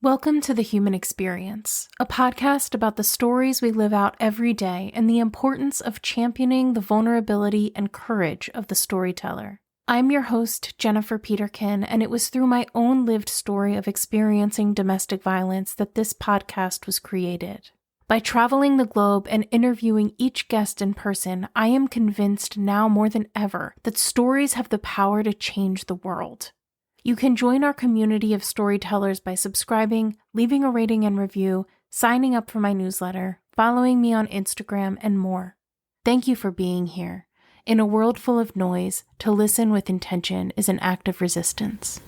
Welcome to The Human Experience, a podcast about the stories we live out every day and the importance of championing the vulnerability and courage of the storyteller. I'm your host, Jennifer Peterkin, and it was through my own lived story of experiencing domestic violence that this podcast was created. By traveling the globe and interviewing each guest in person, I am convinced now more than ever that stories have the power to change the world. You can join our community of storytellers by subscribing, leaving a rating and review, signing up for my newsletter, following me on Instagram, and more. Thank you for being here. In a world full of noise, to listen with intention is an act of resistance.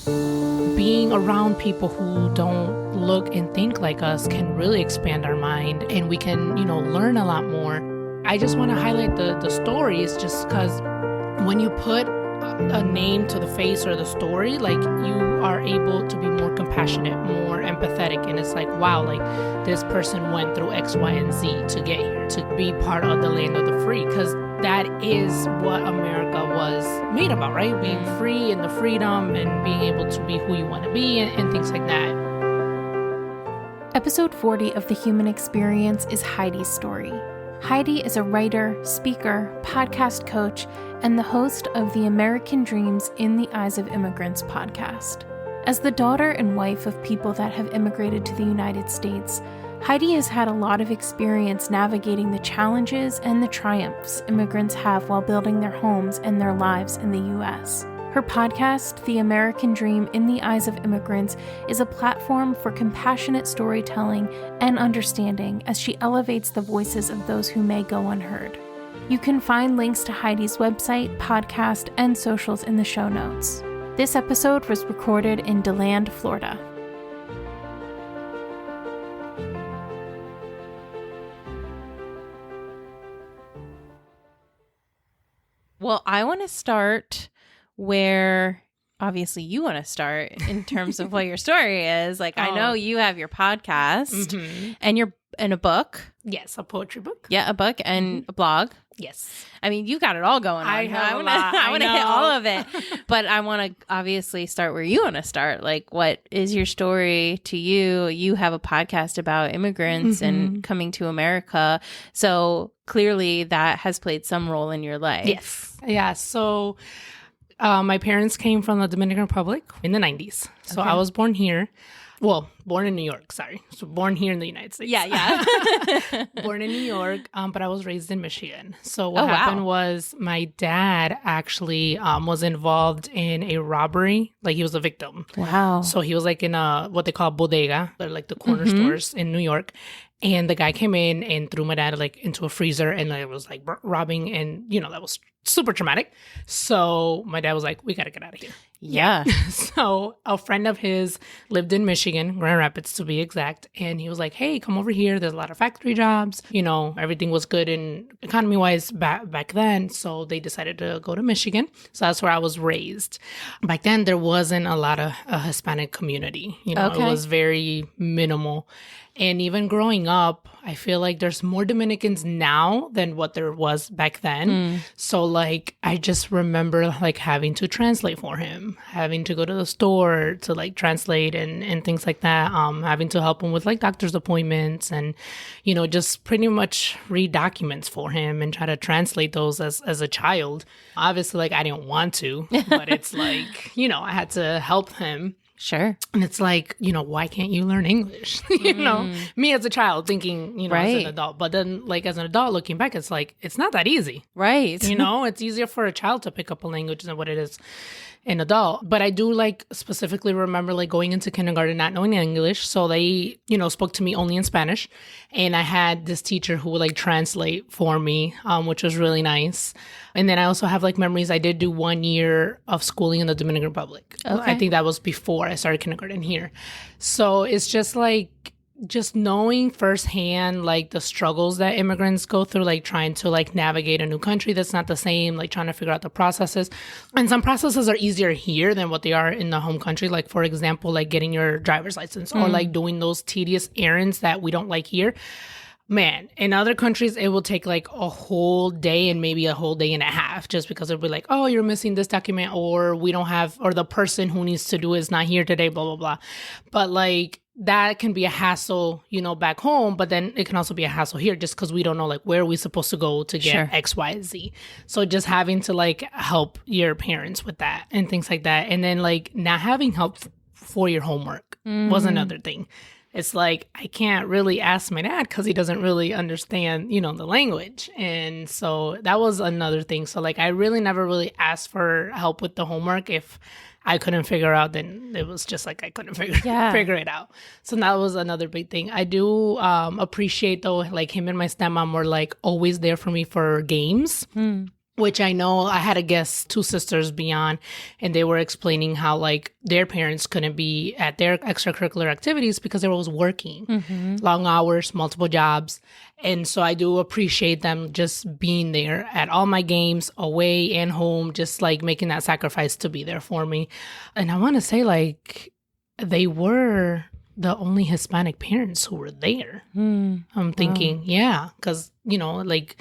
Being around people who don't look and think like us can really expand our mind, and we can, learn a lot more. I just want to highlight the stories just because when you put a name to the face or the story, like, you are able to be more compassionate, more empathetic, and it's like, wow, like, this person went through X, Y, and Z to get here, to be part of the land of the free, because that is what America was made about, right? Being free and the freedom and being able to be who you want to be and things like that. Episode 40 of The Human Experience is Heidy's story. Heidi is a writer, speaker, podcast coach, and the host of the American Dreams in the Eyes of Immigrants podcast. As the daughter and wife of people that have immigrated to the United States, Heidi has had a lot of experience navigating the challenges and the triumphs immigrants have while building their homes and their lives in the U.S. Her podcast, The American Dream in the Eyes of Immigrants, is a platform for compassionate storytelling and understanding as she elevates the voices of those who may go unheard. You can find links to Heidi's website, podcast, and socials in the show notes. This episode was recorded in DeLand, Florida. Well, I want to start where obviously you want to start in terms of what your story is. Like, I know you have your podcast and you're in a book. Yes, a poetry book. Yeah, a book and a blog. Yes. I mean, you got it all going on. I want to hit all of it. But I want to obviously start where you want to start. Like, what is your story to you? You have a podcast about immigrants and coming to America. So clearly that has played some role in your life. Yes. Yeah. So my parents came from the Dominican Republic in the 90s. So I was born here. Well, born in New York, sorry. So born here in the United States. Yeah. Born in New York, but I was raised in Michigan. So what happened was my dad actually was involved in a robbery. Like, he was a victim. Wow. So he was like in what they call bodega. They're like the corner stores in New York. And the guy came in and threw my dad like into a freezer and like, was like robbing. And, that was super traumatic. So my dad was like, we got to get out of here. Yeah. So a friend of his lived in Michigan, Grand Rapids to be exact. And he was like, hey, come over here. There's a lot of factory jobs. Everything was good in economy wise back then. So they decided to go to Michigan. So that's where I was raised. Back then, there wasn't a lot of a Hispanic community. It was very minimal. And even growing up, I feel like there's more Dominicans now than what there was back then. So like, I just remember like having to translate for him, having to go to the store to like translate and things like that. Having to help him with like doctor's appointments and, just pretty much read documents for him and try to translate those as a child. Obviously, like, I didn't want to, but it's like, I had to help him. Sure. And it's like, why can't you learn English? Me as a child thinking, as an adult. But then like as an adult looking back, it's like, it's not that easy. Right. It's easier for a child to pick up a language than what it is an adult. But I do like specifically remember like going into kindergarten, not knowing English. So they, spoke to me only in Spanish. And I had this teacher who would like translate for me, which was really nice. And then I also have like memories. I did do 1 year of schooling in the Dominican Republic. Okay. I think that was before I started kindergarten here. So it's just like, just knowing firsthand, like the struggles that immigrants go through, like trying to like navigate a new country that's not the same, like trying to figure out the processes. And some processes are easier here than what they are in the home country. Like, for example, like getting your driver's license or like doing those tedious errands that we don't like here. man, in other countries, it will take like a whole day and maybe a whole day and a half just because it'll be like, oh, you're missing this document, or we don't have, or the person who needs to do it is not here today, blah, blah, blah. But like that can be a hassle, back home, but then it can also be a hassle here just because we don't know like where we're supposed to go to get X, Y, Z. So just having to like help your parents with that and things like that. And then like not having help for your homework was another thing. It's like, I can't really ask my dad because he doesn't really understand, the language. And so that was another thing. So like, I really never really asked for help with the homework. If I couldn't figure out, then it was just like, I couldn't figure it out. So that was another big thing. I do appreciate though, like him and my stepmom were like always there for me for games. Which I know I had a guest, two sisters beyond, and they were explaining how like their parents couldn't be at their extracurricular activities because they were always working, long hours, multiple jobs. And so I do appreciate them just being there at all my games, away and home, just like making that sacrifice to be there for me. And I want to say like they were the only Hispanic parents who were there. I'm thinking, because, like,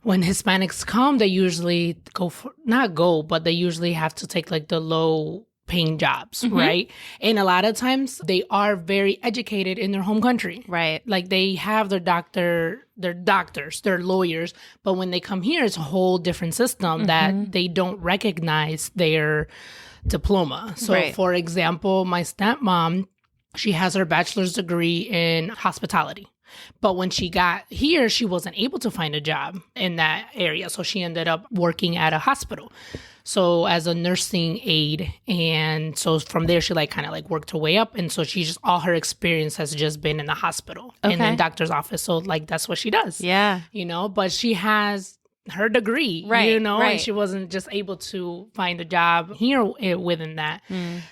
when Hispanics come, they usually but they usually have to take like the low paying jobs, right? And a lot of times they are very educated in their home country. Right. Like they have their doctors, their lawyers, but when they come here, it's a whole different system that they don't recognize their diploma. So for example, my stepmom, she has her bachelor's degree in hospitality. But when she got here, she wasn't able to find a job in that area. So she ended up working at a hospital. So as a nursing aide. And so from there, she like kind of like worked her way up. And so she just, all her experience has just been in the hospital and in doctor's office. So like, that's what she does. Yeah. But she has her degree, and she wasn't just able to find a job here within that.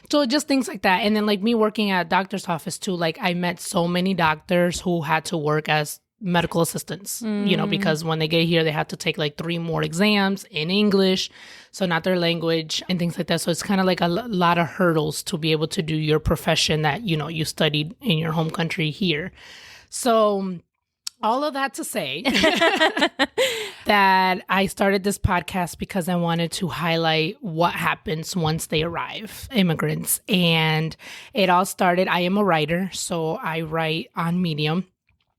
So just things like that. And then like me working at a doctor's office too, like I met so many doctors who had to work as medical assistants, because when they get here, they have to take like 3 more exams in English, so not their language and things like that. So it's kind of like a lot of hurdles to be able to do your profession that, you studied in your home country here. So all of that to say that I started this podcast because I wanted to highlight what happens once they arrive, immigrants. And it all started, I am a writer, so I write on Medium.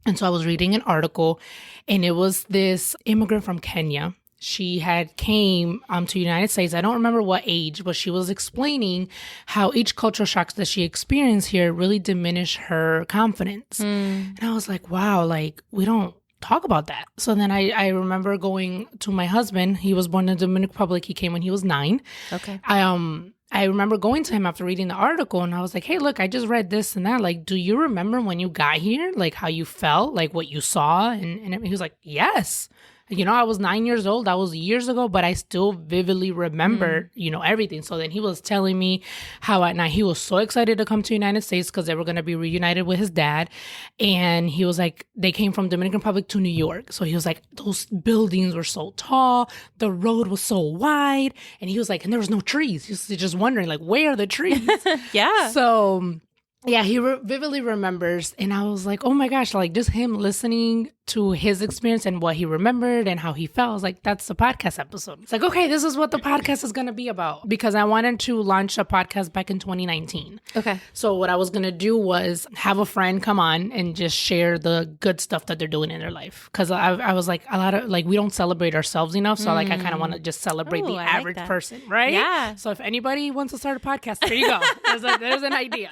And so I was reading an article, and it was this immigrant from Kenya. She had came to the United States. I don't remember what age, but she was explaining how each cultural shock that she experienced here really diminished her confidence. And I was like, wow, like we don't talk about that. So then I remember going to my husband. He was born in the Dominican Republic. He came when he was 9. Okay. I remember going to him after reading the article, and I was like, hey, look, I just read this and that. Like, do you remember when you got here? Like how you felt, like what you saw? And he was like, yes. I was 9 years old. That was years ago, but I still vividly remember, everything. So then he was telling me how at night he was so excited to come to the United States because they were going to be reunited with his dad. And he was like, they came from Dominican Republic to New York. So he was like, those buildings were so tall. The road was so wide. And he was like, and there was no trees. He was just wondering, like, where are the trees? Yeah. So yeah, he vividly remembers. And I was like, oh my gosh, like just him listening to his experience and what he remembered and how he felt. I was like, that's the podcast episode. It's like, okay, this is what the podcast is going to be about, because I wanted to launch a podcast back in 2019. Okay. So what I was going to do was have a friend come on and just share the good stuff that they're doing in their life. Because I was like, a lot of, like, we don't celebrate ourselves enough. So like, I kind of want to just celebrate the average person, right? Yeah. So if anybody wants to start a podcast, there you go. There's an idea.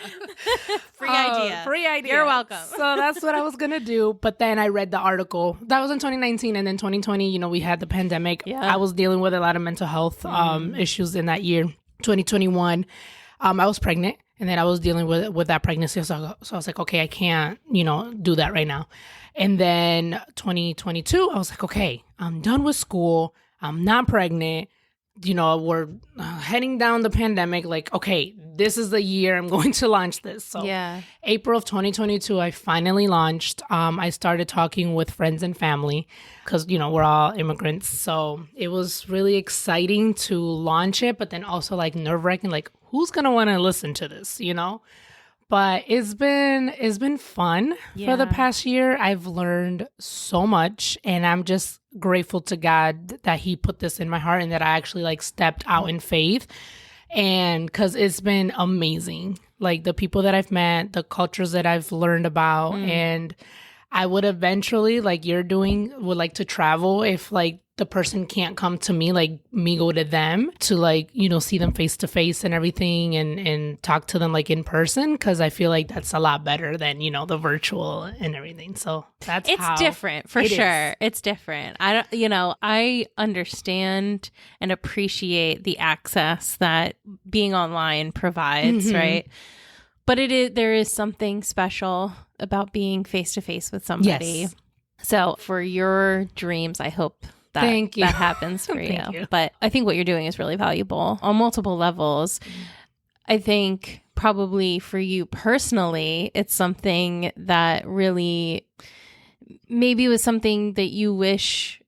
Free idea. Free idea. You're welcome. So that's what I was going to do. But then I read the article. That was in 2019. And then 2020, we had the pandemic. Yeah. I was dealing with a lot of mental health issues in that year. 2021, I was pregnant. And then I was dealing with that pregnancy. So I was like, okay, I can't, do that right now. And then 2022, I was like, okay, I'm done with school. I'm not pregnant. We're heading down the pandemic. Like, okay, this is the year I'm going to launch this. So yeah. April of 2022, I finally launched. I started talking with friends and family because, we're all immigrants. So it was really exciting to launch it, but then also like nerve-wracking, like who's going to want to listen to this, But it's been fun for the past year. I've learned so much, and I'm just grateful to God that he put this in my heart and that I actually like stepped out in faith. And because it's been amazing, like the people that I've met, the cultures that I've learned about, and I would eventually, like you're doing, would like to travel if like the person can't come to me, like me go to them to like, you know, see them face to face and everything and talk to them like in person. Cause I feel like that's a lot better than, you know, the virtual and everything. So it's different for sure. It's different. I understand and appreciate the access that being online provides, right? But there is something special about being face to face with somebody. Yes. So for your dreams, I hope that happens for you. But I think what you're doing is really valuable on multiple levels. I think probably for you personally, it's something that really maybe was something that you wish,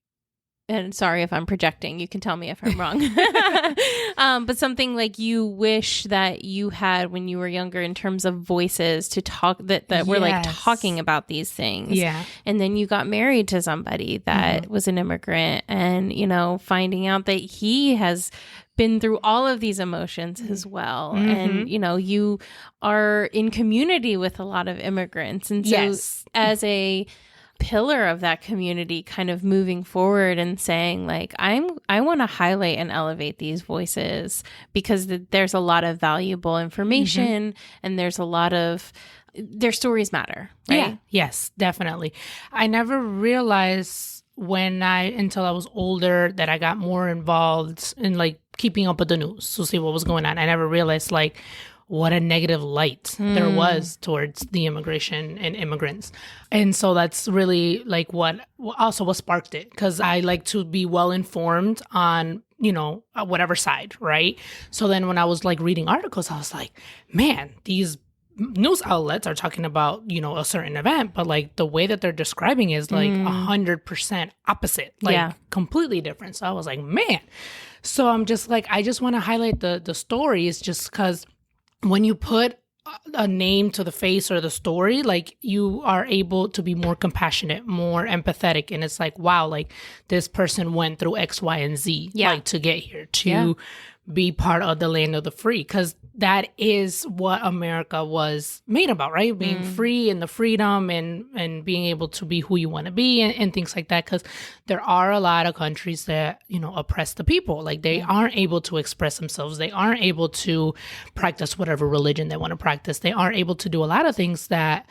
and sorry if I'm projecting, you can tell me if I'm wrong, but something like you wish that you had when you were younger in terms of voices to talk that were like talking about these things. Yeah. And then you got married to somebody that was an immigrant, and, you know, finding out that he has been through all of these emotions as well. And, you know, you are in community with a lot of immigrants. And so as a pillar of that community, kind of moving forward and saying like, I want to highlight and elevate these voices because there's a lot of valuable information and there's a lot of their stories matter, right? Yeah. Yes, definitely. I never realized until I was older that I got more involved in like keeping up with the news to see what was going on. I never realized like what a negative light there was towards the immigration and immigrants. And so that's really like what sparked it, because I like to be well informed on, you know, whatever side, right? So then when I was like reading articles, I was like, man, these news outlets are talking about, you know, a certain event, but like the way that they're describing is like 100% opposite, like completely different. So I was like, man. So I'm just like, I just want to highlight the stories just because when you put a name to the face or the story, like you are able to be more compassionate, more empathetic. And it's like, wow, like this person went through X, Y, and Z, like to get here, to be part of the land of the free. Because that is what America was made about, right? Being free and the freedom and being able to be who you want to be and things like that. Because there are a lot of countries that, you know, oppress the people. Like they aren't able to express themselves. They aren't able to practice whatever religion they want to practice. They aren't able to do a lot of things that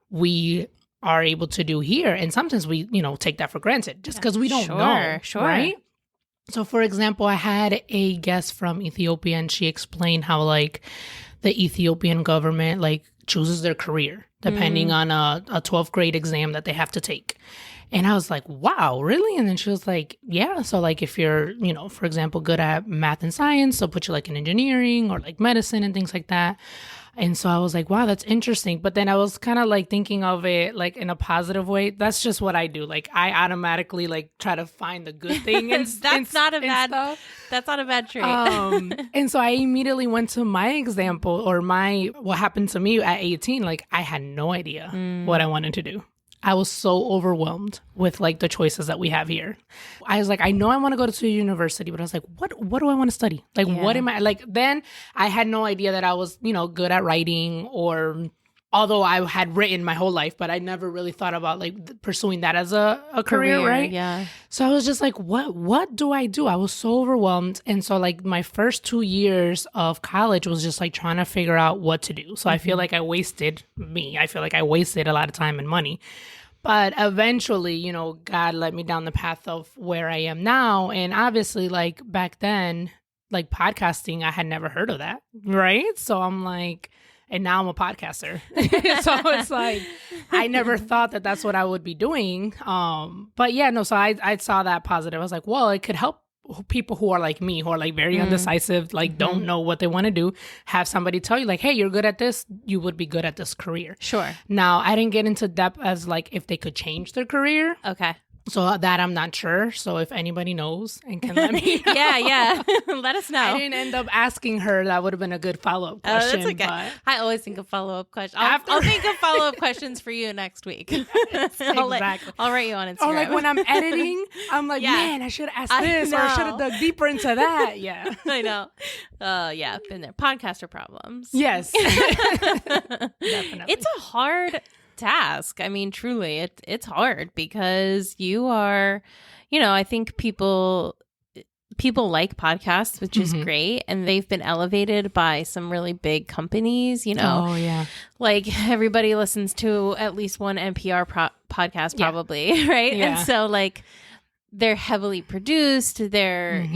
we are able to do here. And sometimes we, you know, take that for granted just because we don't know, right? So, for example, I had a guest from Ethiopia, and she explained how, like, the Ethiopian government, like, chooses their career depending on a 12th grade exam that they have to take. And I was like, wow, really? And then she was like, yeah. So, like, if you're, you know, for example, good at math and science, they'll put you, like, in engineering or, like, medicine and things like that. And so I was like, wow, that's interesting. But then I was kind of like thinking of it like in a positive way. That's just what I do. Like I automatically like try to find the good thing. And that's not a bad trait. And so I immediately went to my example or what happened to me at 18. Like I had no idea what I wanted to do. I was so overwhelmed with like the choices that we have here. I was like, I know I want to go to university, but I was like, what do I want to study? Like, what am I like? Then I had no idea that I was, you know, good at writing although I had written my whole life, but I never really thought about like pursuing that as a career, right? Yeah. So I was just like, what do I do? I was so overwhelmed. And so like my first 2 years of college was just like trying to figure out what to do. So I feel like I wasted a lot of time and money. But eventually, you know, God led me down the path of where I am now. And obviously, like back then, like podcasting, I had never heard of that, right? So I'm like, and now I'm a podcaster. So it's like, I never thought that that's what I would be doing. But yeah, no, so I saw that positive. I was like, well, it could help people who are like me, who are like very undecisive, like don't know what they want to do, have somebody tell you like, hey, you're good at this, you would be good at this career. Sure. Now, I didn't get into depth as like if they could change their career. Okay. So that I'm not sure. So if anybody knows and can let me know. Yeah. Let us know. I didn't end up asking her. That would have been a good follow-up question. That's okay. But I always think of follow-up questions. I'll think of follow-up questions for you next week. Exactly. I'll write you on Instagram. Or like when I'm editing, I'm like, man, I should have asked this or I should have dug deeper into that. Yeah. I know. Yeah, been there. Podcaster problems. Yes. Definitely. It's a hard task. I mean, truly, it's hard because you are, I think people like podcasts, which is great, and they've been elevated by some really big companies. Oh yeah, like everybody listens to at least one NPR podcast, probably, right? Yeah. And so like they're heavily produced, they're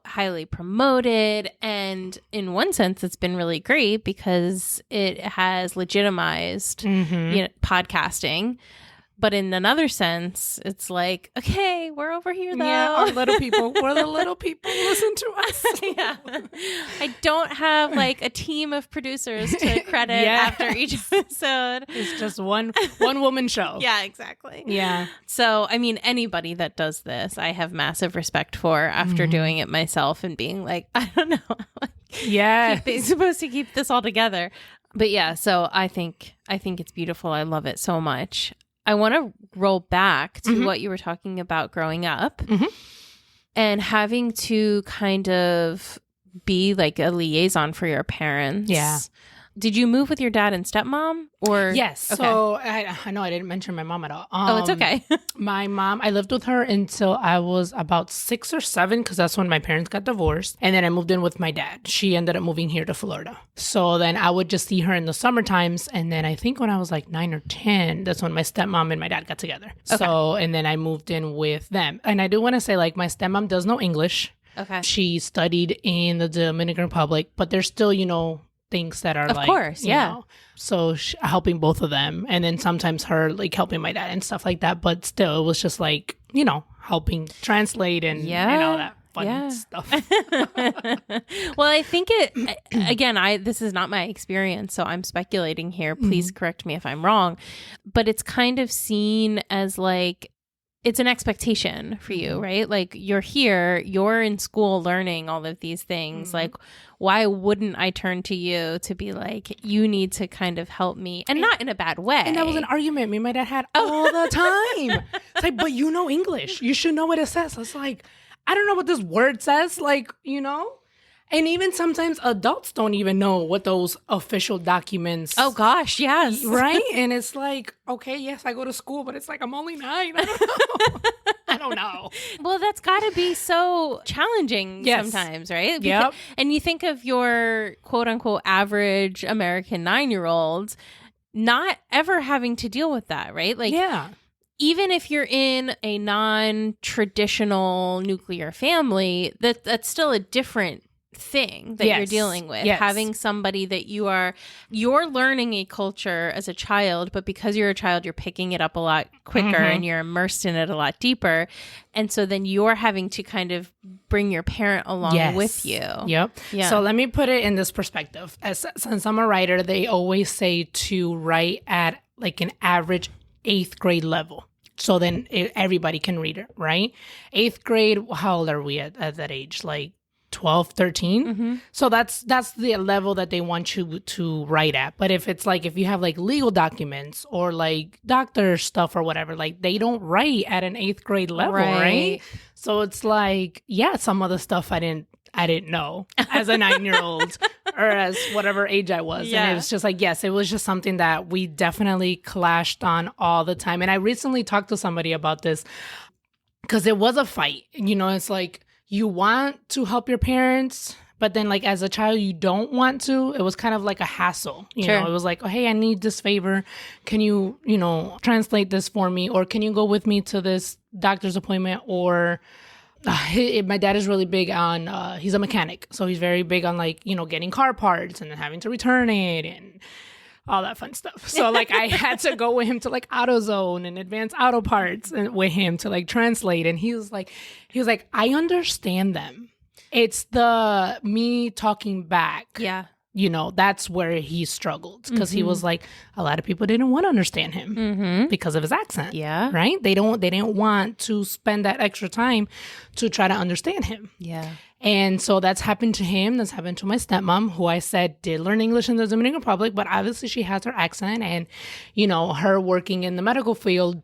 highly promoted, and in one sense it's been really great because it has legitimized podcasting. But in another sense, it's like, okay, we're over here though. Yeah, our little people. We're the little people. Listen to us. Yeah. I don't have like a team of producers to credit after each episode. It's just one woman show. Yeah, exactly. Yeah. So, I mean, anybody that does this, I have massive respect for after doing it myself and being like, I don't know. Yeah. Supposed to keep this all together. But yeah, so I think it's beautiful. I love it so much. I want to roll back to what you were talking about growing up and having to kind of be like a liaison for your parents. Yeah. Did you move with your dad and stepmom or? Yes. Okay. So I know I didn't mention my mom at all. It's okay. My mom, I lived with her until I was about 6 or 7 because that's when my parents got divorced. And then I moved in with my dad. She ended up moving here to Florida. So then I would just see her in the summer times. And then I think when I was like 9 or 10, that's when my stepmom and my dad got together. Okay. So, and then I moved in with them. And I do want to say like my stepmom does know English. Okay. She studied in the Dominican Republic, but there's still, things that are of course, yeah. So helping both of them, and then sometimes her like helping my dad and stuff like that. But still, it was just like helping translate and all that fun stuff. Well, I think this is not my experience, so I'm speculating here. Please correct me if I'm wrong, but it's kind of seen as like it's an expectation for you, right? Like you're here, you're in school learning all of these things. Like, why wouldn't I turn to you to be like, you need to kind of help me, and not in a bad way. And that was an argument me and my dad had all the time. It's like, but you know English. You should know what it says. It's like, I don't know what this word says. Like, And even sometimes adults don't even know what those official documents. Oh gosh, yes. Right? And it's like, okay, yes, I go to school, but it's like I'm only 9. I don't know. I don't know. Well, that's got to be so challenging sometimes, right? Yep. And you think of your quote unquote average American 9-year-olds not ever having to deal with that, right? Like, even if you're in a non-traditional nuclear family, that's still a different thing that you're dealing with. Having somebody that you're learning a culture as a child, but because you're a child, you're picking it up a lot quicker and you're immersed in it a lot deeper. And so then you're having to kind of bring your parent along with you. Yep. Yeah. So let me put it in this perspective. Since I'm a writer, they always say to write at like an average 8th grade level. So then everybody can read it, right? 8th grade, how old are we at that age? Like 12, 13. So that's the level that they want you to write at. But if it's like, if you have like legal documents or like doctor stuff or whatever, like they don't write at an 8th grade level, right? So it's like, some of the stuff I didn't know as a 9-year-old or as whatever age I was. And it was just like, it was just something that we definitely clashed on all the time. And I recently talked to somebody about this because it was a fight. It's like, you want to help your parents, but then like as a child, you don't want to. It was kind of like a hassle. You know, it was like, oh, hey, I need this favor. Can you, translate this for me? Or can you go with me to this doctor's appointment? Or my dad is really big on, he's a mechanic. So he's very big on like, getting car parts and then having to return it and all that fun stuff. So like I had to go with him to like AutoZone and Advanced Auto Parts and with him to like translate. And he was like, I understand them. It's the me talking back that's where he struggled because he was like, a lot of people didn't want to understand him because of his accent. Yeah. Right? They didn't want to spend that extra time to try to understand him. Yeah. And so that's happened to him. That's happened to my stepmom, who I said did learn English in the Dominican Republic, but obviously she has her accent, and, her working in the medical field,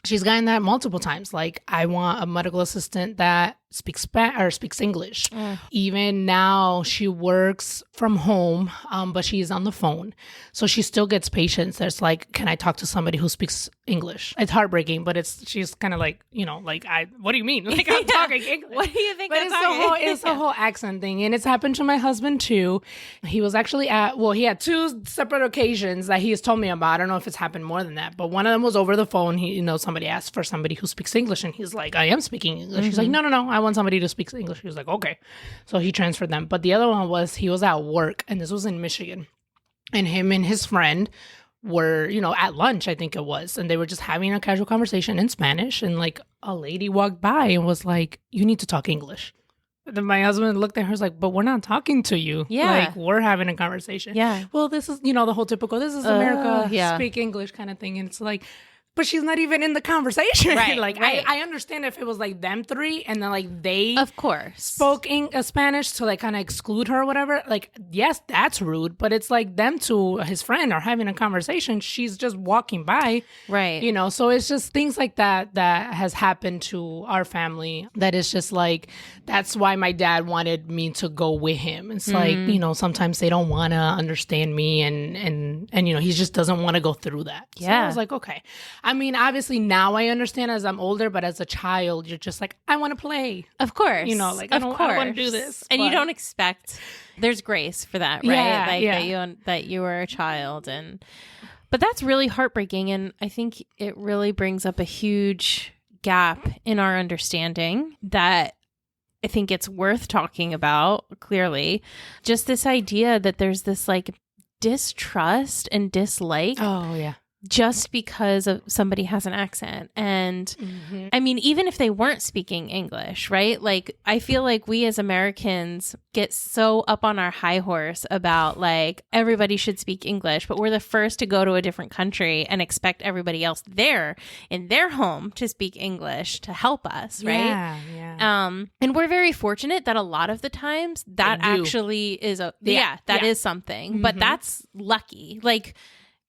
she's gotten that multiple times. Like, I want a medical assistant that speaks English. Even now, she works from home, but she's on the phone. So she still gets patients that's like, can I talk to somebody who speaks English? It's heartbreaking, but she's kind of like, what do you mean? Like, I'm talking English. What do you think? But it's a whole accent thing. And it's happened to my husband too. He was actually he had 2 separate occasions that he has told me about. I don't know if it's happened more than that, but one of them was over the phone. Somebody asked for somebody who speaks English, and he's like, I am speaking English. He's like, no, I want somebody to speak English. He was like, okay. So he transferred them. But the other one was, he was at work, and this was in Michigan, and him and his friend were, at lunch, I think it was, and they were just having a casual conversation in Spanish, and like a lady walked by and was like, you need to talk English. Then my husband looked at her, was like, but we're not talking to you. Yeah. Like, we're having a conversation. Yeah. Well, this is, the whole typical, this is America, speak English kind of thing. And it's like, but she's not even in the conversation. Right, like, right. I understand if it was like them 3 and then like they of course spoke Spanish to like kind of exclude her or whatever. Like, yes, that's rude, but it's like them 2, his friend, are having a conversation. She's just walking by. Right. So it's just things like that has happened to our family that is just like, that's why my dad wanted me to go with him. It's like, sometimes they don't want to understand me and he just doesn't want to go through that. Yeah. So I was like, okay. I mean, obviously now I understand as I'm older, but as a child, you're just like, I want to play. Of course. I want to do this. And you don't expect, there's grace for that, right? That you were a child. But that's really heartbreaking. And I think it really brings up a huge gap in our understanding that I think it's worth talking about, clearly. Just this idea that there's this like distrust and dislike. Oh, yeah. Just because of somebody has an accent. And I mean, even if they weren't speaking English, right? Like, I feel like we as Americans get so up on our high horse about like, everybody should speak English, but we're the first to go to a different country and expect everybody else there in their home to speak English to help us, right? Yeah. And we're very fortunate that a lot of the times that actually is is something, but that's lucky. Like,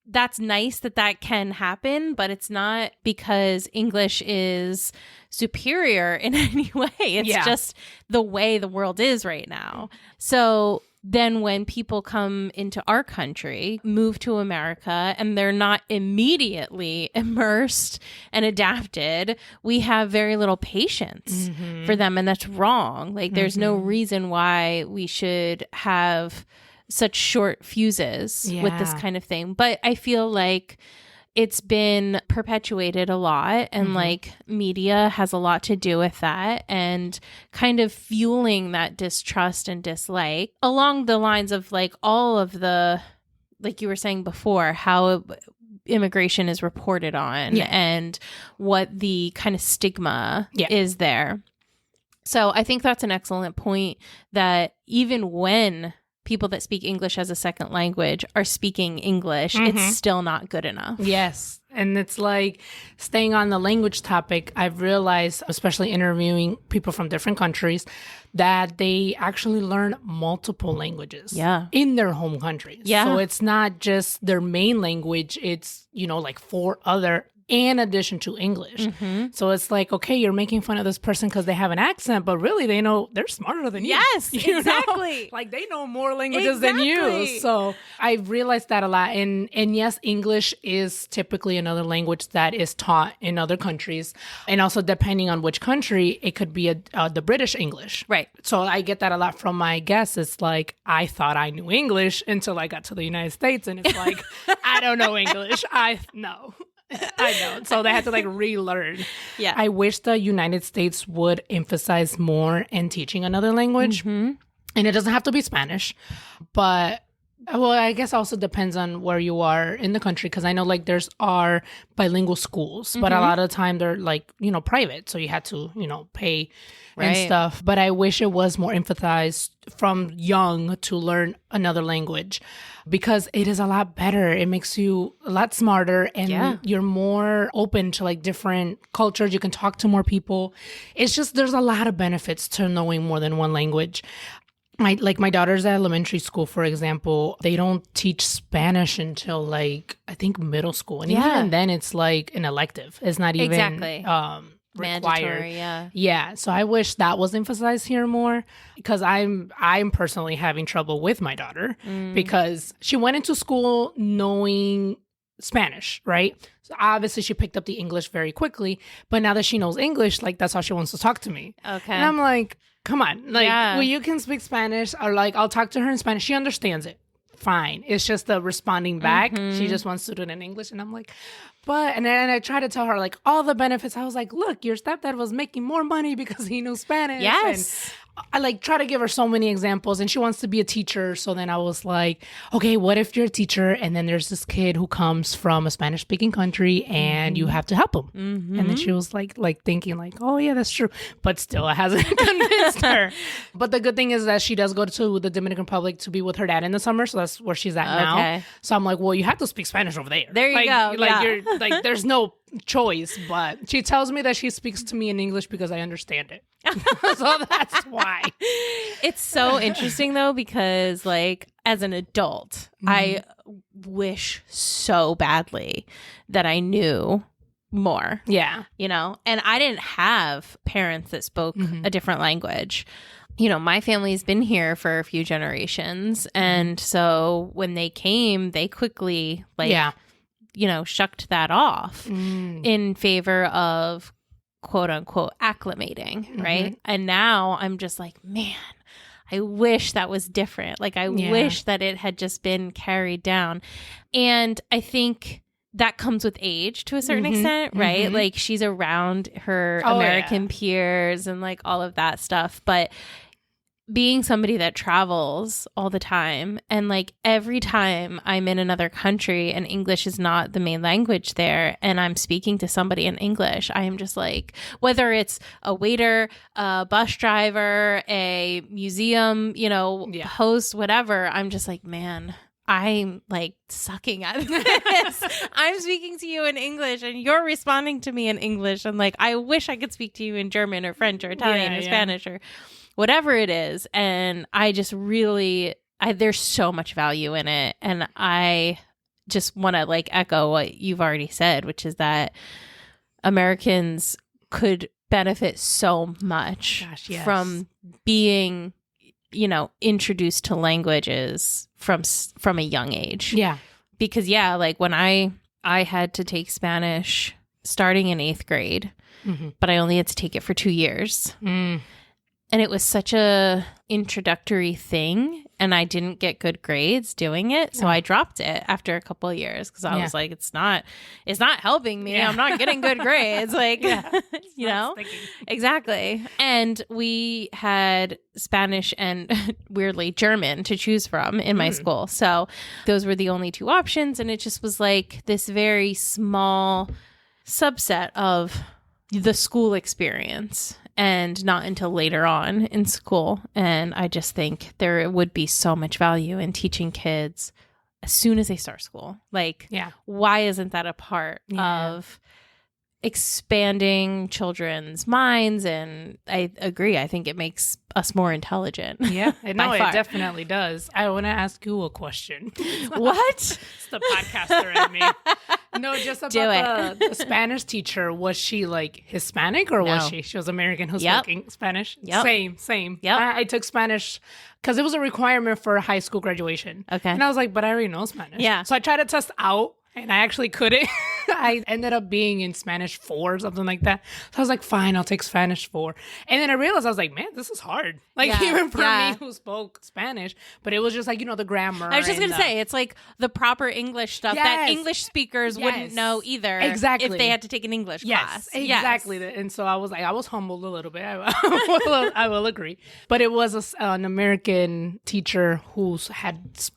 that's nice that can happen, but it's not because English is superior in any way. It's just the way the world is right now. So then when people come into our country, move to America, and they're not immediately immersed and adapted, we have very little patience for them. And that's wrong. Like, there's no reason why we should have such short fuses with this kind of thing. But I feel like it's been perpetuated a lot, and like media has a lot to do with that, and kind of fueling that distrust and dislike along the lines of like all of the, like you were saying before, how immigration is reported on and what the kind of stigma is there. So I think that's an excellent point, that even when people that speak English as a second language are speaking English, it's still not good enough. Yes. And it's like, staying on the language topic, I've realized, especially interviewing people from different countries, that they actually learn multiple languages in their home countries. Yeah. So it's not just their main language, it's, like 4 other in addition to English. So it's like, okay, you're making fun of this person because they have an accent, but really they're smarter than you. Yes, exactly. Like, they know more languages than you. So I've realized that a lot. And yes, English is typically another language that is taught in other countries. And also, depending on which country, it could be the British English. Right. So I get that a lot from my guests. It's like, I thought I knew English until I got to the United States. And it's like, I don't know English. I know. So they had to like relearn. Yeah. I wish the United States would emphasize more in teaching another language. And it doesn't have to be Spanish, but Well, I guess also depends on where you are in the country, because I know like there's are bilingual schools, but a lot of the time they're like, private. So you had to, pay and stuff. But I wish it was more emphasized from young to learn another language, because it is a lot better. It makes you a lot smarter, and you're more open to like different cultures. You can talk to more people. It's just, there's a lot of benefits to knowing more than one language. My daughter's at elementary school, for example, they don't teach Spanish until like, I think middle school. And even then it's like an elective. It's not even required. Mandatory, Yeah. So I wish that was emphasized here more, because I'm personally having trouble with my daughter because she went into school knowing Spanish, right? So obviously she picked up the English very quickly, but now that she knows English, like that's how she wants to talk to me. Okay. And I'm like, come on, like, well, you can speak Spanish, or like, I'll talk to her in Spanish. She understands it. Fine. It's just the responding back. She just wants to do it in English. And I'm like, and then I try to tell her like all the benefits. I was like, look, your stepdad was making more money because he knew Spanish. Yes. And I like try to give her so many examples, and she wants to be a teacher. So then I was like, okay, what if you're a teacher and then there's this kid who comes from a Spanish speaking country and you have to help him? And then she was like thinking like, oh yeah, that's true. But still, it hasn't convinced her. But the good thing is that she does go to the Dominican Republic to be with her dad in the summer. So that's where she's at now. So I'm like, well, you have to speak Spanish over there. There you go. Like you're like, there's no choice. But she tells me that she speaks to me in English because I understand it. So that's why. It's so interesting though, because like as an adult, I wish so badly that I knew more. Yeah. And I didn't have parents that spoke a different language. My family's been here for a few generations. And so when they came, they quickly shucked that off in favor of quote unquote acclimating, right? And now I'm just like, man, I wish that was different. Like I wish that it had just been carried down. And I think that comes with age to a certain extent, right? Like she's around her American peers and like all of that stuff. But being somebody that travels all the time, and like every time I'm in another country and English is not the main language there and I'm speaking to somebody in English, I am just like, whether it's a waiter, a bus driver, a museum, host, whatever, I'm just like, man, I'm like sucking at this. I'm speaking to you in English and you're responding to me in English. And like, I wish I could speak to you in German or French or Italian or Spanish or whatever it is. And I just really, there's so much value in it. And I just want to like echo what you've already said, which is that Americans could benefit so much from being, introduced to languages from a young age. Yeah. Because like when I had to take Spanish starting in 8th grade, but I only had to take it for 2 years. And it was such a introductory thing, and I didn't get good grades doing it. So I dropped it after a couple of years because I was like, it's not helping me. I'm not getting good grades. Like, exactly. And we had Spanish and weirdly German to choose from in my school. So those were the only 2 options. And it just was like this very small subset of the school experience, and not until later on in school. And I just think there would be so much value in teaching kids as soon as they start school. Like, why isn't that a part of expanding children's minds? And I agree. I think it makes us more intelligent. Yeah, no, it definitely does. I want to ask you a question. What? It's the podcaster in me. No, just about the Spanish teacher. Was she like Hispanic or was she? She was American who's speaking Spanish? Same. Yeah. I took Spanish because it was a requirement for high school graduation. Okay. And I was like, but I already know Spanish. Yeah. So I tried to test out and I actually couldn't. I ended up being in Spanish 4 or something like that. So I was like, fine, I'll take Spanish 4. And then I realized, I was like, man, this is hard. Like, even for me who spoke Spanish. But it was just like, the grammar. I was just going to say, it's like the proper English stuff that English speakers wouldn't know either. Exactly. If they had to take an English class. Exactly. Yes. And so I was humbled a little bit. I will agree. But it was an American teacher who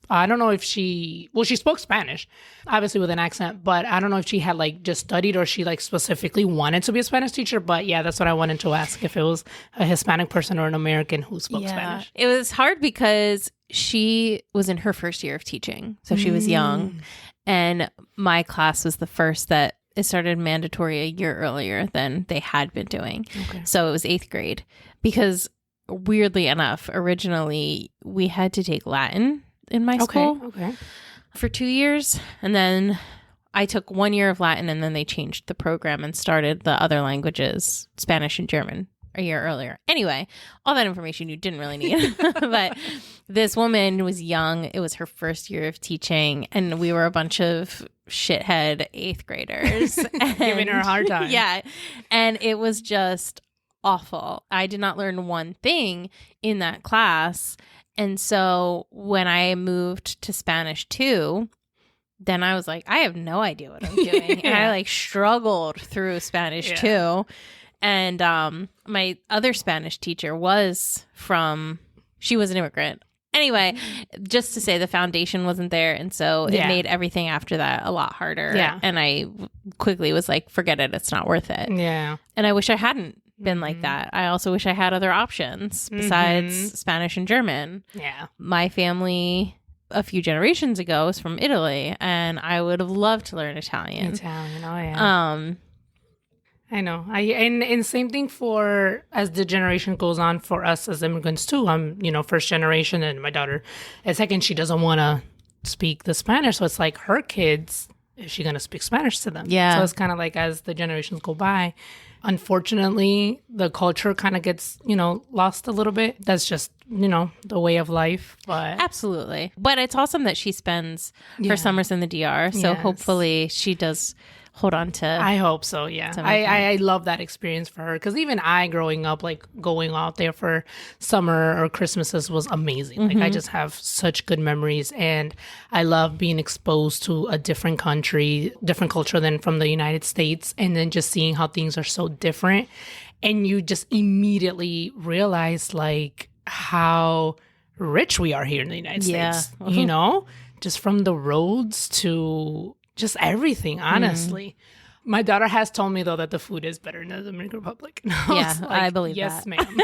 I don't know if she spoke Spanish, obviously with an accent, but I don't know if she had like just studied or she like specifically wanted to be a Spanish teacher. But yeah, that's what I wanted to ask, if it was a Hispanic person or an American who spoke Spanish. It was hard because she was in her first year of teaching. So she was young. And my class was the first that it started mandatory a year earlier than they had been doing. Okay. So it was 8th grade because weirdly enough, originally we had to take Latin in my school for 2 years. And then I took 1 year of Latin and then they changed the program and started the other languages, Spanish and German, a year earlier. Anyway, all that information you didn't really need. But this woman was young. It was her first year of teaching. And we were a bunch of shithead 8th graders. Giving her a hard time. Yeah. And it was just awful. I did not learn one thing in that class. And so when I moved to Spanish 2, then I was like, I have no idea what I'm doing. And I like struggled through Spanish 2. And my other Spanish teacher she was an immigrant. Anyway, just to say the foundation wasn't there. And so it made everything after that a lot harder. Yeah. And I quickly was like, forget it. It's not worth it. Yeah. And I wish I hadn't been like that. I also wish I had other options besides Spanish and German. Yeah. My family a few generations ago was from Italy, and I would have loved to learn Italian. Oh yeah. I know. And same thing for as the generation goes on for us as immigrants too. I'm, first generation, and my daughter is second. She doesn't want to speak the Spanish, so it's like her kids, is she going to speak Spanish to them? Yeah. So it's kind of like as the generations go by, unfortunately, the culture kind of gets, lost a little bit. That's just, the way of life. But absolutely. But it's awesome that she spends her summers in the DR. So hopefully she does hold on to. I hope so. Yeah. I love that experience for her. Because even I growing up, like going out there for summer or Christmases was amazing. Like I just have such good memories. And I love being exposed to a different country, different culture than from the United States. And then just seeing how things are so different. And you just immediately realize like how rich we are here in the United States. Just from the roads to just everything, honestly. My daughter has told me, though, that the food is better in the Dominican Republic. I believe yes, that. Ma'am.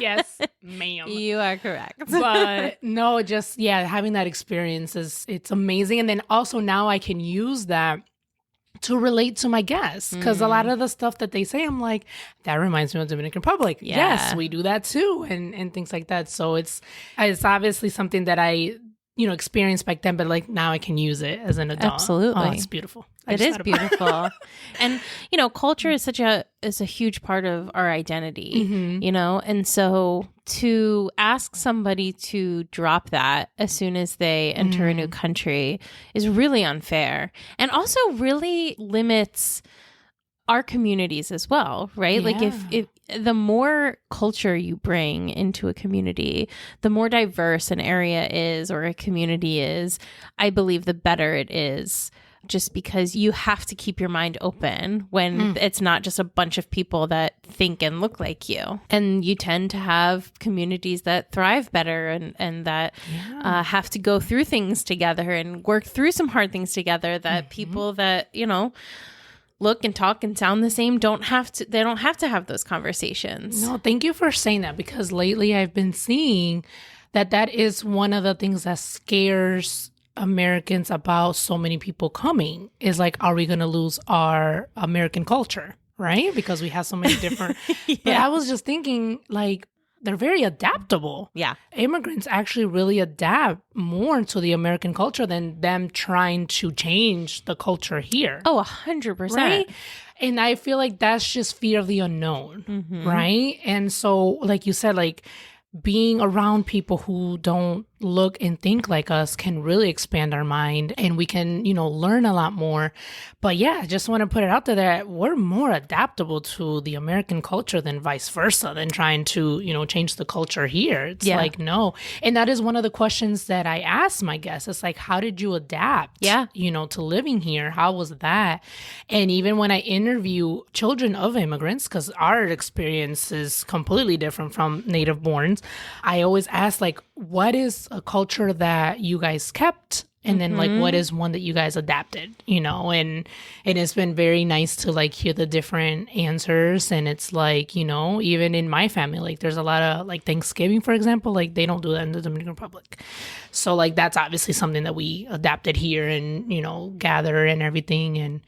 Yes, ma'am. You are correct. But no, just, having that experience it's amazing. And then also now I can use that to relate to my guests. Because a lot of the stuff that they say, I'm like, that reminds me of the Dominican Republic. Yeah. Yes, we do that too. And things like that. So it's obviously something that I experienced back then, but like now I can use it as an adult. Absolutely. Oh, it's beautiful. It is beautiful. And, culture is is a huge part of our identity, and so to ask somebody to drop that as soon as they enter a new country is really unfair and also really limits our communities as well, right? Yeah. Like if the more culture you bring into a community, the more diverse an area is or a community is, I believe the better it is, just because you have to keep your mind open when it's not just a bunch of people that think and look like you. And you tend to have communities that thrive better and that have to go through things together and work through some hard things together that people that, look and talk and sound the same don't have to have those conversations. No, thank you for saying that, because lately I've been seeing that is one of the things that scares Americans about so many people coming is like, are we going to lose our American culture, right? Because we have so many different. But I was just thinking like, they're very adaptable. Yeah. Immigrants actually really adapt more to the American culture than them trying to change the culture here. Oh, 100%. Right? And I feel like that's just fear of the unknown, right? And so, like you said, like being around people who don't look and think like us can really expand our mind, and we can, learn a lot more. But yeah, I just want to put it out there that we're more adaptable to the American culture than vice versa, than trying to, change the culture here. It's like, no. And that is one of the questions that I ask my guests. It's like, how did you adapt, to living here? How was that? And even when I interview children of immigrants, because our experience is completely different from native borns, I always ask, like, what is a culture that you guys kept? And then like, what is one that you guys adapted, and it's been very nice to like hear the different answers. And it's like, even in my family, like there's a lot of like Thanksgiving, for example, like they don't do that in the Dominican Republic. So like, that's obviously something that we adapted here and, gather and everything. And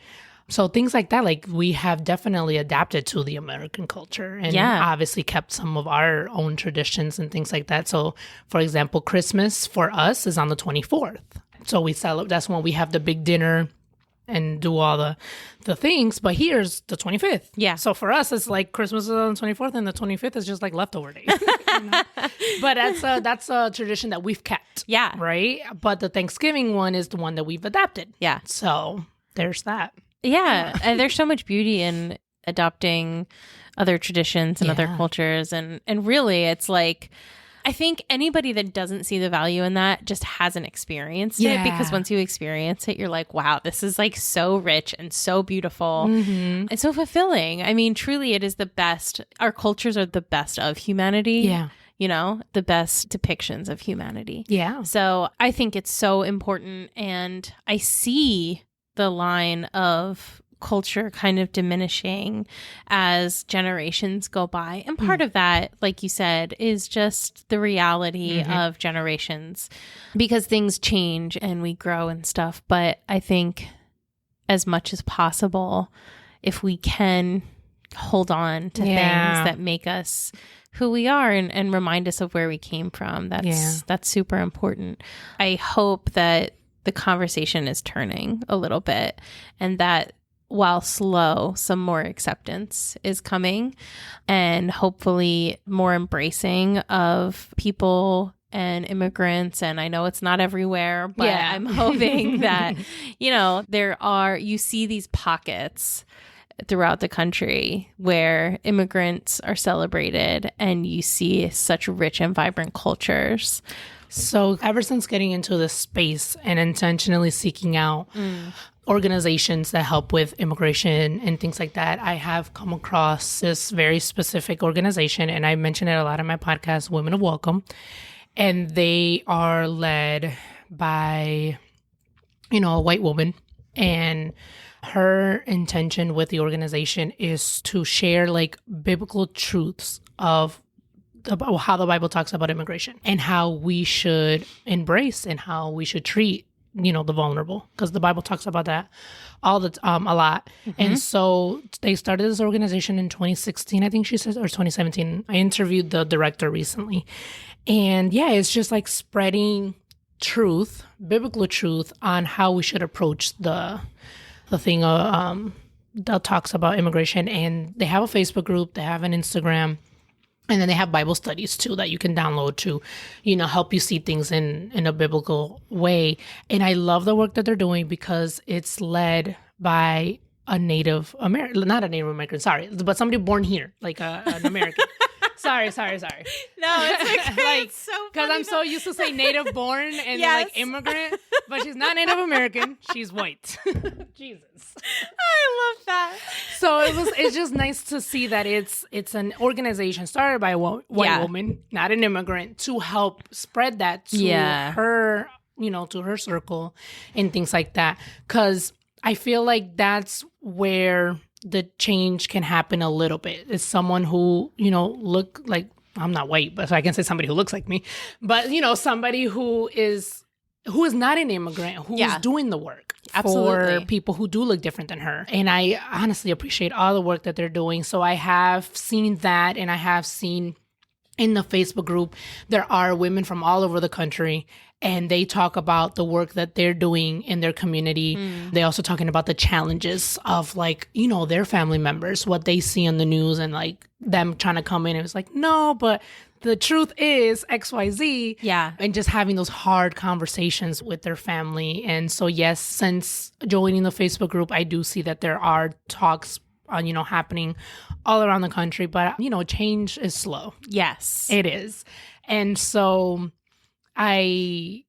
so things like that, like we have definitely adapted to the American culture and obviously kept some of our own traditions and things like that. So for example, Christmas for us is on the 24th. So we celebrate, that's when we have the big dinner and do all the things. But here's the 25th. Yeah. So for us, it's like Christmas is on the 24th and the 25th is just like leftover day. But that's a tradition that we've kept. Yeah. Right? But the Thanksgiving one is the one that we've adapted. Yeah. So there's that. Yeah. And there's so much beauty in adopting other traditions and other cultures. And really, it's like, I think anybody that doesn't see the value in that just hasn't experienced it, because once you experience it, you're like, wow, this is like so rich and so beautiful and so fulfilling. I mean, truly, it is the best. Our cultures are the best of humanity. Yeah. The best depictions of humanity. Yeah. So I think it's so important. And I see the line of culture kind of diminishing as generations go by. And part of that, like you said, is just the reality of generations, because things change and we grow and stuff. But I think as much as possible, if we can hold on to things that make us who we are and remind us of where we came from, that's super important. I hope that the conversation is turning a little bit, and that while slow, some more acceptance is coming, and hopefully more embracing of people and immigrants. And I know it's not everywhere, but I'm hoping that, you see these pockets throughout the country where immigrants are celebrated, and you see such rich and vibrant cultures. So ever since getting into this space and intentionally seeking out organizations that help with immigration and things like that, I have come across this very specific organization, and I mention it a lot in my podcast, Women of Welcome. And they are led by, a white woman, and her intention with the organization is to share like biblical truths of how the Bible talks about immigration and how we should embrace and how we should treat, the vulnerable, because the Bible talks about that a lot. And so they started this organization in 2016, I think she says, or 2017. I interviewed the director recently. And it's just like spreading truth, biblical truth, on how we should approach the thing that talks about immigration. And they have a Facebook group, they have an Instagram, and then they have Bible studies too that you can download to, help you see things in a biblical way. And I love the work that they're doing because it's led by a Native American, not a Native American, sorry, but somebody born here, like an American. Sorry. No, it's okay. It's so funny. Because I'm so used to saying native born and like immigrant, but she's not Native American. She's white. Jesus. I love that. So it's just nice to see that it's an organization started by a white woman, not an immigrant, to help spread that to her, to her circle and things like that. Because I feel like that's where the change can happen a little bit. It's someone who, look like, I'm not white, but so I can say somebody who looks like me, but somebody who is not an immigrant, who's doing the work for people who do look different than her. And I honestly appreciate all the work that they're doing. So I have seen that, and I have seen in the Facebook group, there are women from all over the country, and they talk about the work that they're doing in their community. They're also talking about the challenges of like, their family members, what they see on the news, and like them trying to come in. And it's like, no, but the truth is XYZ. Yeah. And just having those hard conversations with their family. And so, yes, since joining the Facebook group, I do see that there are talks, happening all around the country. But, change is slow. Yes. It is. And so I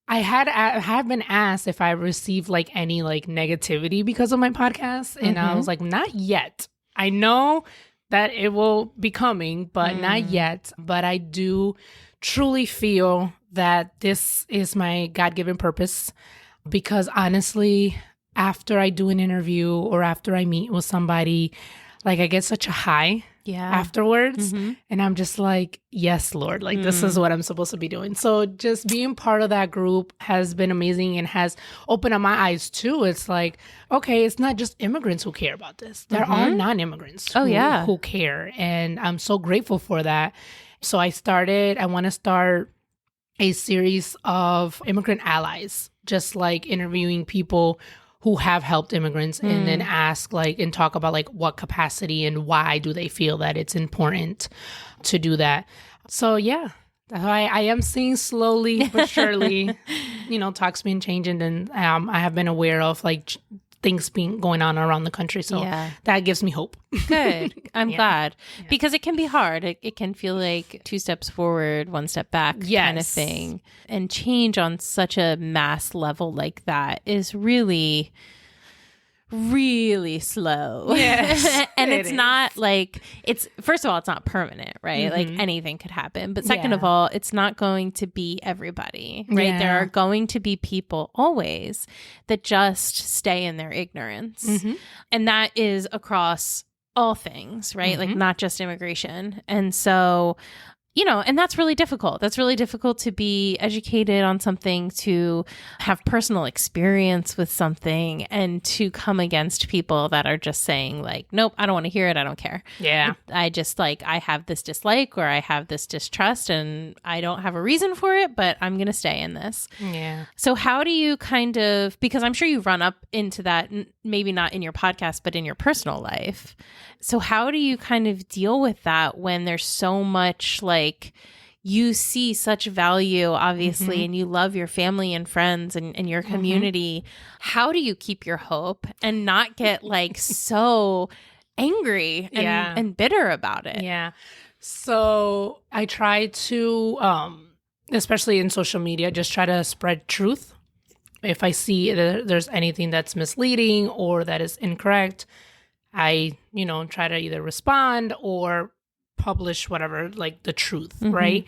have been asked if I received like any like negativity because of my podcast. And I was like, not yet. I know that it will be coming, but not yet. But I do truly feel that this is my God-given purpose, because honestly, after I do an interview or after I meet with somebody, like I get such a high afterwards. And I'm just like, yes, Lord, like this is what I'm supposed to be doing. So just being part of that group has been amazing and has opened up my eyes too. It's like, okay, it's not just immigrants who care about this. There are non-immigrants who care. And I'm so grateful for that. So I want to start a series of immigrant allies, just like interviewing people who have helped immigrants and then ask like and talk about like what capacity and why do they feel that it's important to do that. So yeah, I am seeing slowly but surely, talks being changing, and I have been aware of like things being going on around the country. So that gives me hope. Good. I'm glad. Because it can be hard. It can feel like 2 steps forward, 1 step back kind of thing. And change on such a mass level like that is really, really slow. Yes. And it's not like, first of all, it's not permanent, right? Like anything could happen. But second of all, it's not going to be everybody, right? Yeah. There are going to be people always that just stay in their ignorance. And that is across all things, right? Like not just immigration. And so, and that's really difficult. That's really difficult to be educated on something, to have personal experience with something, and to come against people that are just saying like, nope, I don't want to hear it. I don't care. Yeah. I just like, I have this dislike or I have this distrust and I don't have a reason for it, but I'm going to stay in this. Yeah. So how do you kind of, because I'm sure you run up into that, maybe not in your podcast, but in your personal life. So how do you kind of deal with that when there's so much like, you see such value, obviously, and you love your family and friends and your community. How do you keep your hope and not get like so angry and bitter about it? Yeah. So I try to, especially in social media, just try to spread truth. If I see there's anything that's misleading or that is incorrect, I, try to either respond or publish whatever, like the truth, right?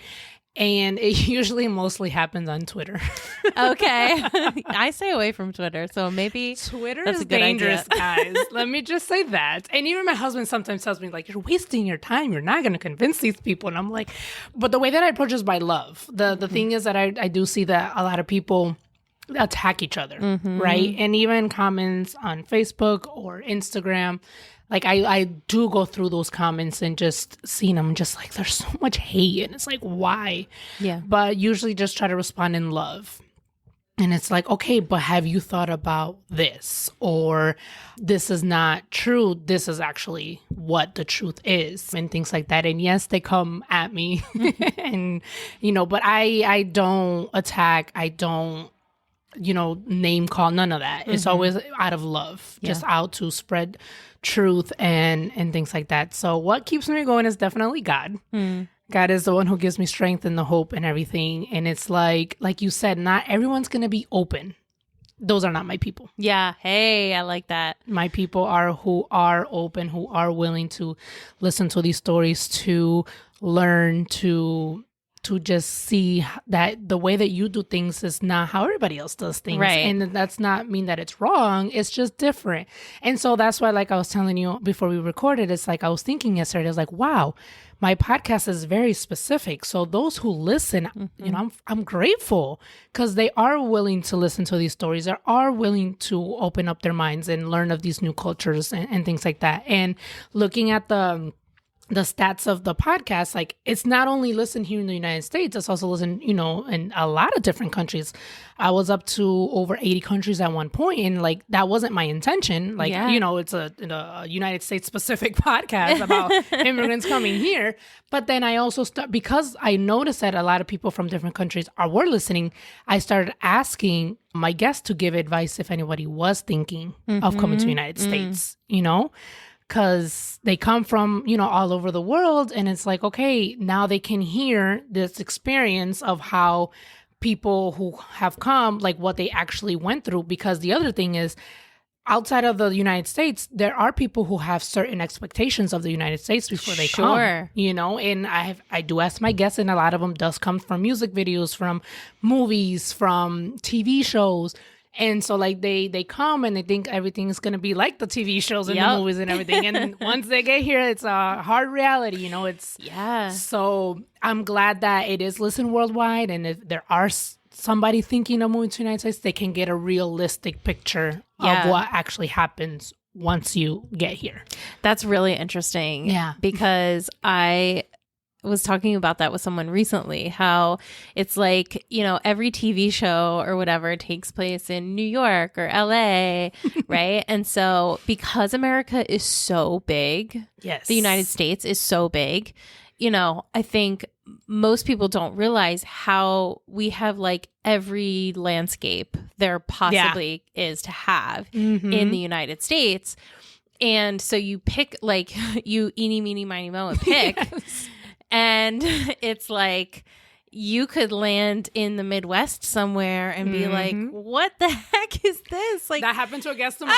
And it usually mostly happens on Twitter. Okay. I stay away from Twitter, so maybe Twitter that's is a good dangerous, idea. guys. Let me just say that. And even my husband sometimes tells me, like, you're wasting your time. You're not going to convince these people. And I'm like, but the way that I approach is by love. The thing is that I do see that a lot of people attack each other, right? And even comments on Facebook or Instagram, like I do go through those comments and just seeing them, just like there's so much hate and it's like, why? Yeah. But usually just try to respond in love. And it's like, okay, but have you thought about this? Or this is not true. This is actually what the truth is, and things like that. And yes, they come at me and, but I don't attack. I don't, name call, none of that. It's always out of love, just out to spread truth and things like that. So what keeps me going is definitely God. God is the one who gives me strength and the hope and everything. And it's like you said, not everyone's going to be open. Those are not my people. Yeah. Hey, I like that. My people are who are open, who are willing to listen to these stories, to learn, to just see that the way that you do things is not how everybody else does things. Right. And that's not mean that it's wrong. It's just different. And so that's why, like I was telling you before we recorded, it's like I was thinking yesterday, I was like, wow, my podcast is very specific. So those who listen, I'm grateful because they are willing to listen to these stories. They are willing to open up their minds and learn of these new cultures and things like that. And looking at the the stats of the podcast, like it's not only listened here in the United States, it's also listened, you know, in a lot of different countries. I was up to over 80 countries at one point, and like that wasn't my intention. Like, you know, it's a United States specific podcast about immigrants coming here. But then I also because I noticed that a lot of people from different countries were listening, I started asking my guests to give advice if anybody was thinking of coming to the United States, you know? Because they come from, you know, all over the world. And it's like, okay, now they can hear this experience of how people who have come, like what they actually went through. Because the other thing is, outside of the United States, there are people who have certain expectations of the United States before they come, you know, and I do ask my guests, and a lot of them does come from music videos, from movies, from TV shows. And so like they come and they think everything is going to be like the TV shows and the movies and everything. And then once they get here, it's a hard reality, you know, so I'm glad that it is listened worldwide. And if there are somebody thinking of moving to the United States, they can get a realistic picture of what actually happens once you get here. That's really interesting. Yeah. Because I was talking about that with someone recently, how it's like, you know, every TV show or whatever takes place in New York or LA, right? And so because America is so big, the United States is so big, you know, I think most people don't realize how we have like every landscape there possibly is to have in the United States. And so you pick, like, you eeny, meeny, miny, moe and pick. And it's like you could land in the Midwest somewhere and be like, what the heck is this? Like, that happened to a guest of mine.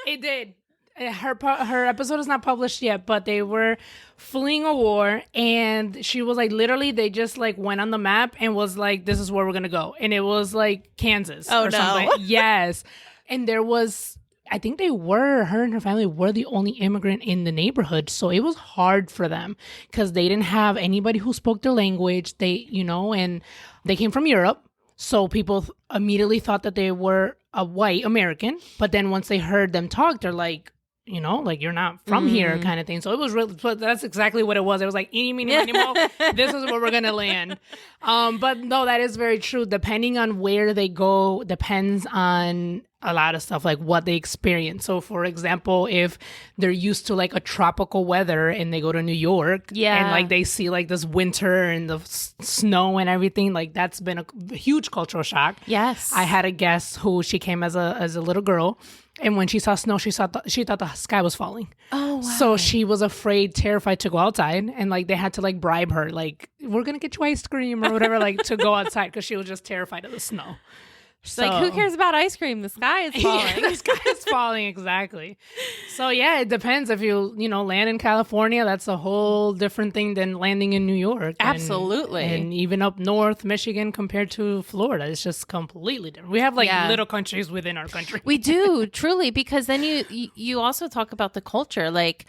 It did. Her episode is not published yet, but they were fleeing a war, and she was like, literally, they just like went on the map and was like, this is where we're going to go. And it was like Kansas or something. Yes. And there was, I think her and her family were the only immigrant in the neighborhood. So it was hard for them because they didn't have anybody who spoke their language. They, you know, and they came from Europe. So people immediately thought that they were a white American. But then once they heard them talk, they're like, you know, like, you're not from here kind of thing. So it was really, that's exactly what it was. It was like, eeny, meeny, miny, moe, this is where we're going to land. But no, that is very true. Depending on where they go, depends on a lot of stuff, like what they experience. So for example, if they're used to like a tropical weather and they go to New York and like they see like this winter and the snow and everything, like that's been a huge cultural shock. Yes. I had a guest who she came as a little girl, and when she saw snow, she thought the sky was falling. Oh, wow. So she was afraid, terrified to go outside, and like they had to like bribe her, like, we're gonna get you ice cream or whatever, like to go outside, because she was just terrified of the snow. She's like, who cares about ice cream? The sky is falling. The sky is falling, exactly. So yeah, it depends. If you land in California, that's a whole different thing than landing in New York. Absolutely. And even up north, Michigan compared to Florida, it's just completely different. We have like little countries within our country. We do, truly, because then you also talk about the culture, like,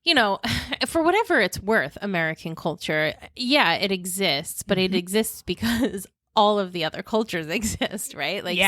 you know, for whatever it's worth, American culture, it exists, but it exists because all of the other cultures exist, right? Like,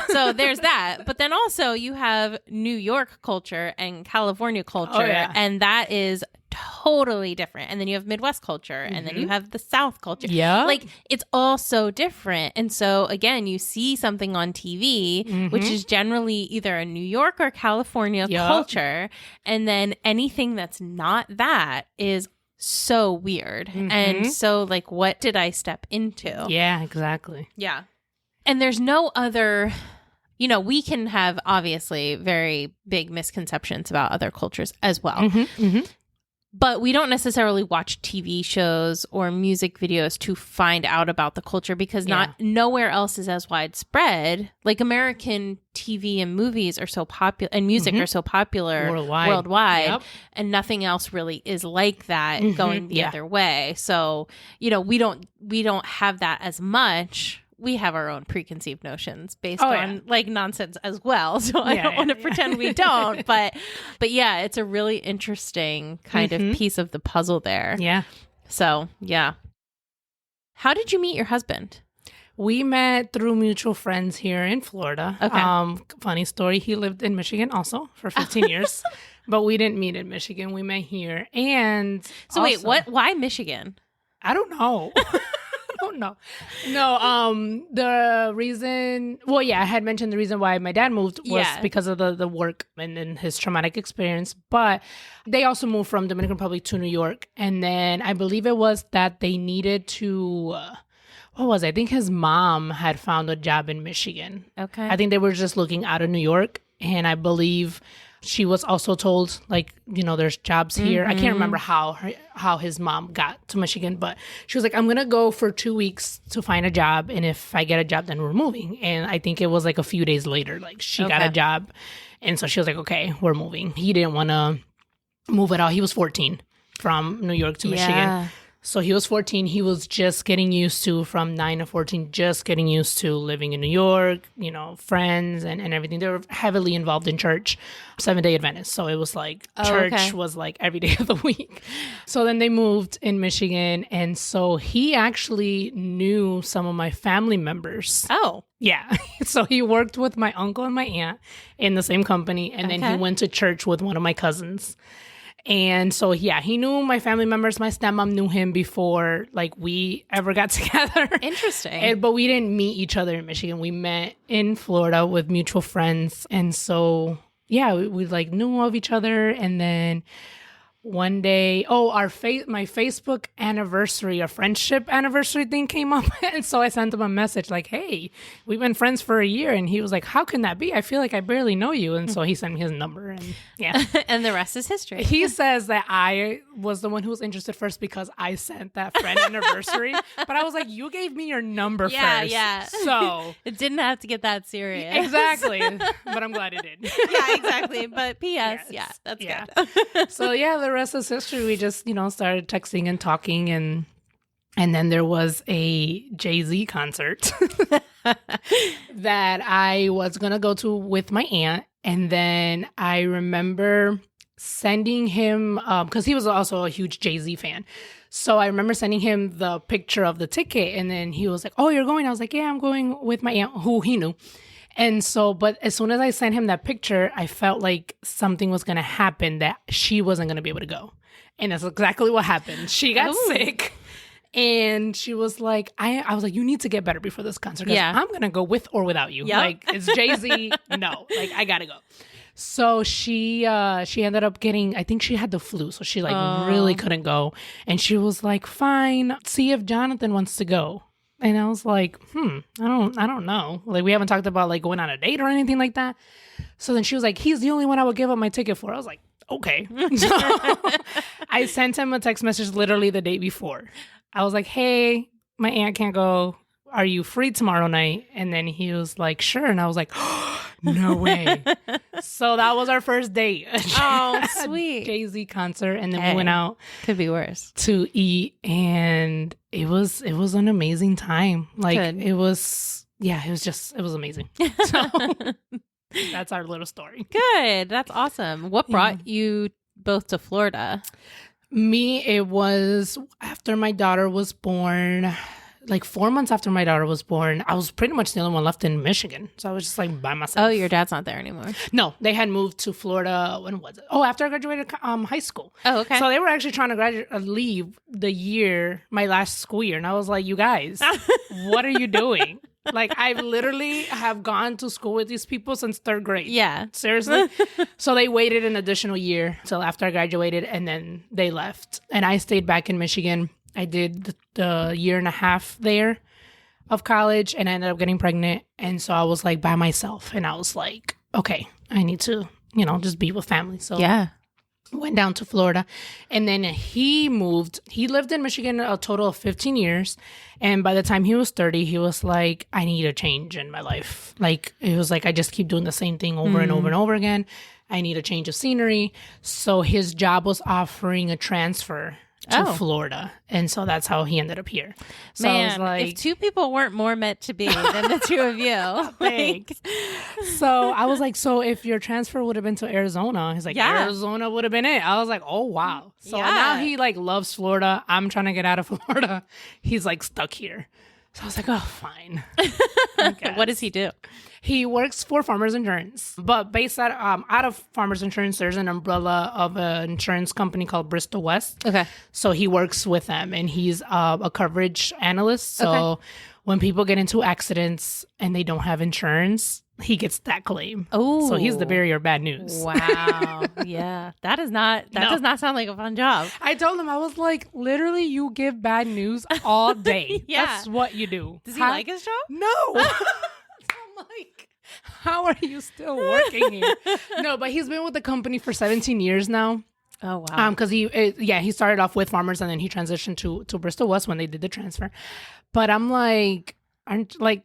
so there's that. But then also you have New York culture and California culture, and that is totally different. And then you have Midwest culture, and then you have the South culture. Yeah. Like, it's all so different. And so again, you see something on TV, which is generally either a New York or California culture. And then anything that's not that is so weird. And so like, what did I step into? Yeah, exactly. Yeah. And there's no other, you know, we can have obviously very big misconceptions about other cultures as well. But we don't necessarily watch TV shows or music videos to find out about the culture, because nowhere else is as widespread. Like, American TV and movies are so popular, and music are so popular worldwide, and nothing else really is like that going the other way. So, you know, we don't have that as much. We have our own preconceived notions based on like nonsense as well. So I don't want to pretend we don't, but yeah, it's a really interesting kind of piece of the puzzle there. Yeah. So yeah. How did you meet your husband? We met through mutual friends here in Florida. Okay. Funny story. He lived in Michigan also for 15 years. But we didn't meet in Michigan. We met here. And so wait, what? Why Michigan? I don't know. No. The reason, well, yeah, I had mentioned the reason why my dad moved was because of the work and then his traumatic experience. But they also moved from Dominican Republic to New York. And then I believe it was that they needed to, what was it? I think his mom had found a job in Michigan. Okay. I think they were just looking out of New York. And I believe she was also told, like, you know, there's jobs here. I can't remember how his mom got to Michigan, but she was like, I'm going to go for 2 weeks to find a job. And if I get a job, then we're moving. And I think it was like a few days later, like she got a job. And so she was like, okay, we're moving. He didn't want to move at all. He was 14 from New York to Michigan. So he was 14. He was just getting used to, from 9 to 14, just getting used to living in New York, you know, friends and everything. They were heavily involved in church, Seventh-day Adventist. So it was like church was like every day of the week. So then they moved in Michigan. And so he actually knew some of my family members. Oh. Yeah. So he worked with my uncle and my aunt in the same company. And then he went to church with one of my cousins. And so, yeah, he knew my family members. My stepmom knew him before, like, we ever got together. Interesting. But we didn't meet each other in Michigan. We met in Florida with mutual friends. And so, yeah, we like knew of each other. And then one day, my Facebook anniversary, a friendship anniversary thing came up. And so I sent him a message like, hey, we've been friends for a year. And he was like, how can that be? I feel like I barely know you. And so he sent me his number. And yeah. And the rest is history. He says that I was the one who was interested first because I sent that friend anniversary. But I was like, you gave me your number first. Yeah. So it didn't have to get that serious. Exactly. But I'm glad it did. Yeah, exactly. But P.S. Yes. That's good. So yeah, the rest is history. We just, started texting and talking, and then there was a Jay-Z concert that I was going to go to with my aunt. And then I remember sending him, because he was also a huge Jay-Z fan. So I remember sending him the picture of the ticket, and then he was like, oh, you're going? I was like, yeah, I'm going with my aunt, who he knew. And so, but as soon as I sent him that picture, I felt like something was going to happen, that she wasn't going to be able to go. And that's exactly what happened. She got sick. And she was like, I was like, you need to get better before this concert. Yeah. I'm going to go with or without you. Yep. Like, it's Jay-Z. No, like, I got to go. So she ended up getting, I think she had the flu. So she really couldn't go. And she was like, fine, see if Jonathan wants to go. And I was like, I don't know. Like, we haven't talked about like going on a date or anything like that. So then she was like, he's the only one I would give up my ticket for. I was like, okay. So I sent him a text message literally the day before. I was like, hey, my aunt can't go. Are you free tomorrow night? And then he was like, sure. And I was like, oh, no way. So that was our first date. Oh, sweet. Jay-Z concert. And then we went out. Could be worse. To eat. And it was an amazing time. Like, it was amazing. So that's our little story. Good. That's awesome. What brought you both to Florida? Me, it was after my daughter was born. Like 4 months after my daughter was born, I was pretty much the only one left in Michigan. So I was just like by myself. Oh, your dad's not there anymore? No, they had moved to Florida. When was it? Oh, after I graduated high school. Oh, okay. So they were actually trying to leave the year, my last school year. And I was like, you guys, what are you doing? Like, I literally have gone to school with these people since 3rd grade. Yeah. Seriously. So they waited an additional year till after I graduated, and then they left. And I stayed back in Michigan. I did the year and a half there of college, and I ended up getting pregnant. And so I was like by myself, and I was like, okay, I need to, just be with family. So yeah, went down to Florida, and then he moved. He lived in Michigan a total of 15 years. And by the time he was 30, he was like, I need a change in my life. Like, it was like, I just keep doing the same thing over and over and over again. I need a change of scenery. So his job was offering a transfer to Florida. And so that's how he ended up here. So Man, I was like, if two people weren't more meant to be than the two of you. Thanks. So I was like, so if your transfer would have been to Arizona, he's like, Arizona would have been it. I was like, oh, wow. So now he like loves Florida. I'm trying to get out of Florida. He's like stuck here. So I was like, oh, fine. What does he do? He works for Farmers Insurance, but based out of Farmers Insurance, there's an umbrella of an insurance company called Bristol West. Okay. So he works with them, and he's a coverage analyst. So when people get into accidents and they don't have insurance, he gets that claim. Oh, so he's the bearer of bad news. Wow. Yeah, that does not sound like a fun job. I told him, I was like, literally, you give bad news all day. Yeah. That's what you do. Does he like his job? No. I'm like, how are you still working here? No, but he's been with the company for 17 years now. Oh, wow. Because he started off with Farmers and then he transitioned to Bristol West when they did the transfer. But I'm like,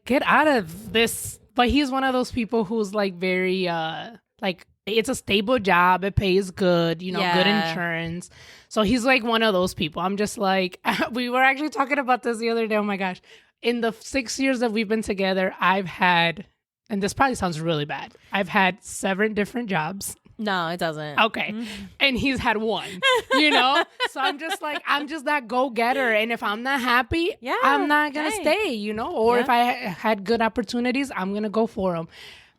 get out of this. But he's one of those people who's like very like, it's a stable job, it pays good, good insurance. So he's like one of those people. I'm just like, we were actually talking about this the other day. Oh my gosh. In the 6 years that we've been together, I've had, and this probably sounds really bad, I've had 7 different jobs. No, it doesn't. Okay. Mm-hmm. And he's had 1, So I'm just like, I'm just that go-getter. And if I'm not happy, I'm not going to stay, Or if I had good opportunities, I'm going to go for them.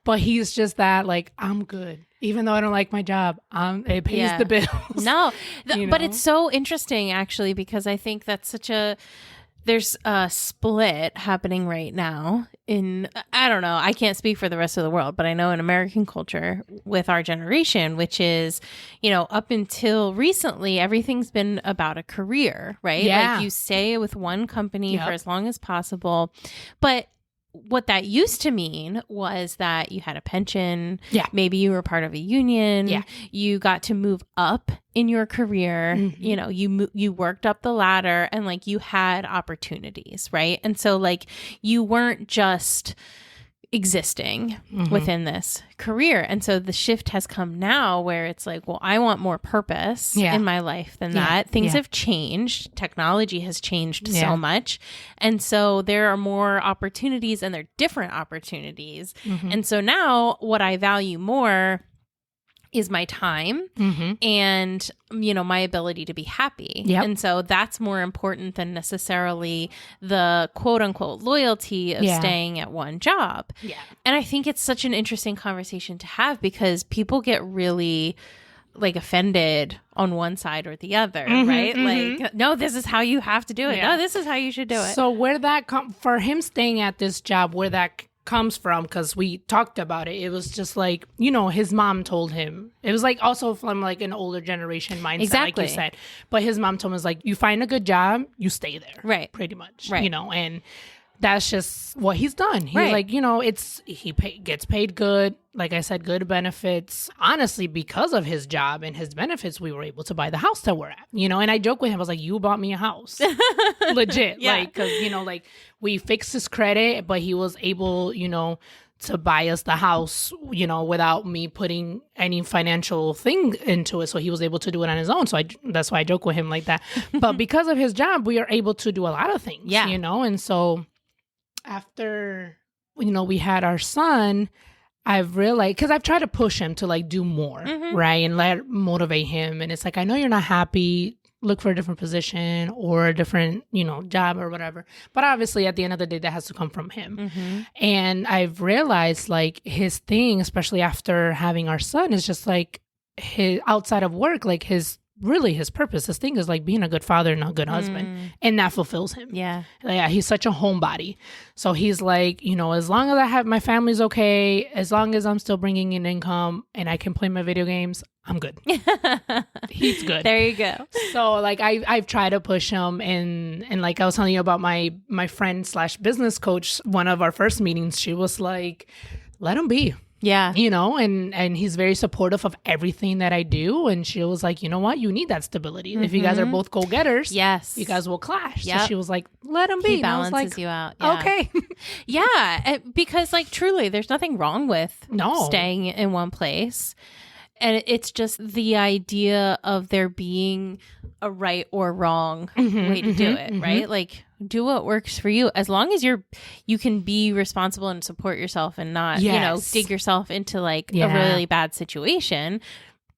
But he's just that, like, I'm good. Even though I don't like my job, it pays the bills. No, but it's so interesting, actually, because I think that's there's a split happening right now I don't know, I can't speak for the rest of the world, but I know in American culture with our generation, which is, up until recently, everything's been about a career, right? Yeah. Like you stay with one company for as long as possible. But what that used to mean was that you had a pension. Yeah. Maybe you were part of a union. Yeah. You got to move up in your career. Mm-hmm. You worked up the ladder and like you had opportunities, right? And so like you weren't just existing within this career. And so the shift has come now where it's like, well, I want more purpose in my life than that. Things have changed. Technology has changed so much. And so there are more opportunities and they're different opportunities. Mm-hmm. And so now what I value more is my time and, my ability to be happy. Yep. And so that's more important than necessarily the quote unquote loyalty of staying at one job. Yeah. And I think it's such an interesting conversation to have because people get really like offended on one side or the other, right? Like, no, this is how you have to do it. No, this is how you should do it. So where that for him staying at this job, where that comes from, because we talked about it, it was just like, his mom told him, it was like also from like an older generation mindset, like you said, but his mom told him, was like, you find a good job, you stay there, right? Pretty much, right? And that's just what he's done. He's like, gets paid good. Like I said, good benefits. Honestly, because of his job and his benefits, we were able to buy the house that we're at, and I joke with him. I was like, you bought me a house. Legit. Like, cause like we fixed his credit, but he was able, to buy us the house, without me putting any financial thing into it. So he was able to do it on his own. So that's why I joke with him like that. But because of his job, we are able to do a lot of things, and so after, we had our son, I've realized, because I've tried to push him to like do more, right? And motivate him. And it's like, I know you're not happy. Look for a different position or a different, job or whatever. But obviously at the end of the day, that has to come from him. And I've realized like his thing, especially after having our son, is just like his outside of work, like his purpose. His thing is like being a good father and a good husband. And that fulfills him. Yeah. He's such a homebody. So he's like, as long as I have my family's okay, as long as I'm still bringing in income and I can play my video games, I'm good. He's good. There you go. So like I've tried to push him, and like I was telling you about my friend / business coach, one of our first meetings, she was like, let him be. Yeah. And he's very supportive of everything that I do. And she was like, you know what? You need that stability. If you guys are both go-getters, you guys will clash. Yep. So she was like, let him be. He balances you out. Yeah. Okay. Yeah. Because like truly, there's nothing wrong with staying in one place. And it's just the idea of there being a right or wrong way to do it, right? Like, do what works for you. As long as you can be responsible and support yourself and not, dig yourself into like a really bad situation.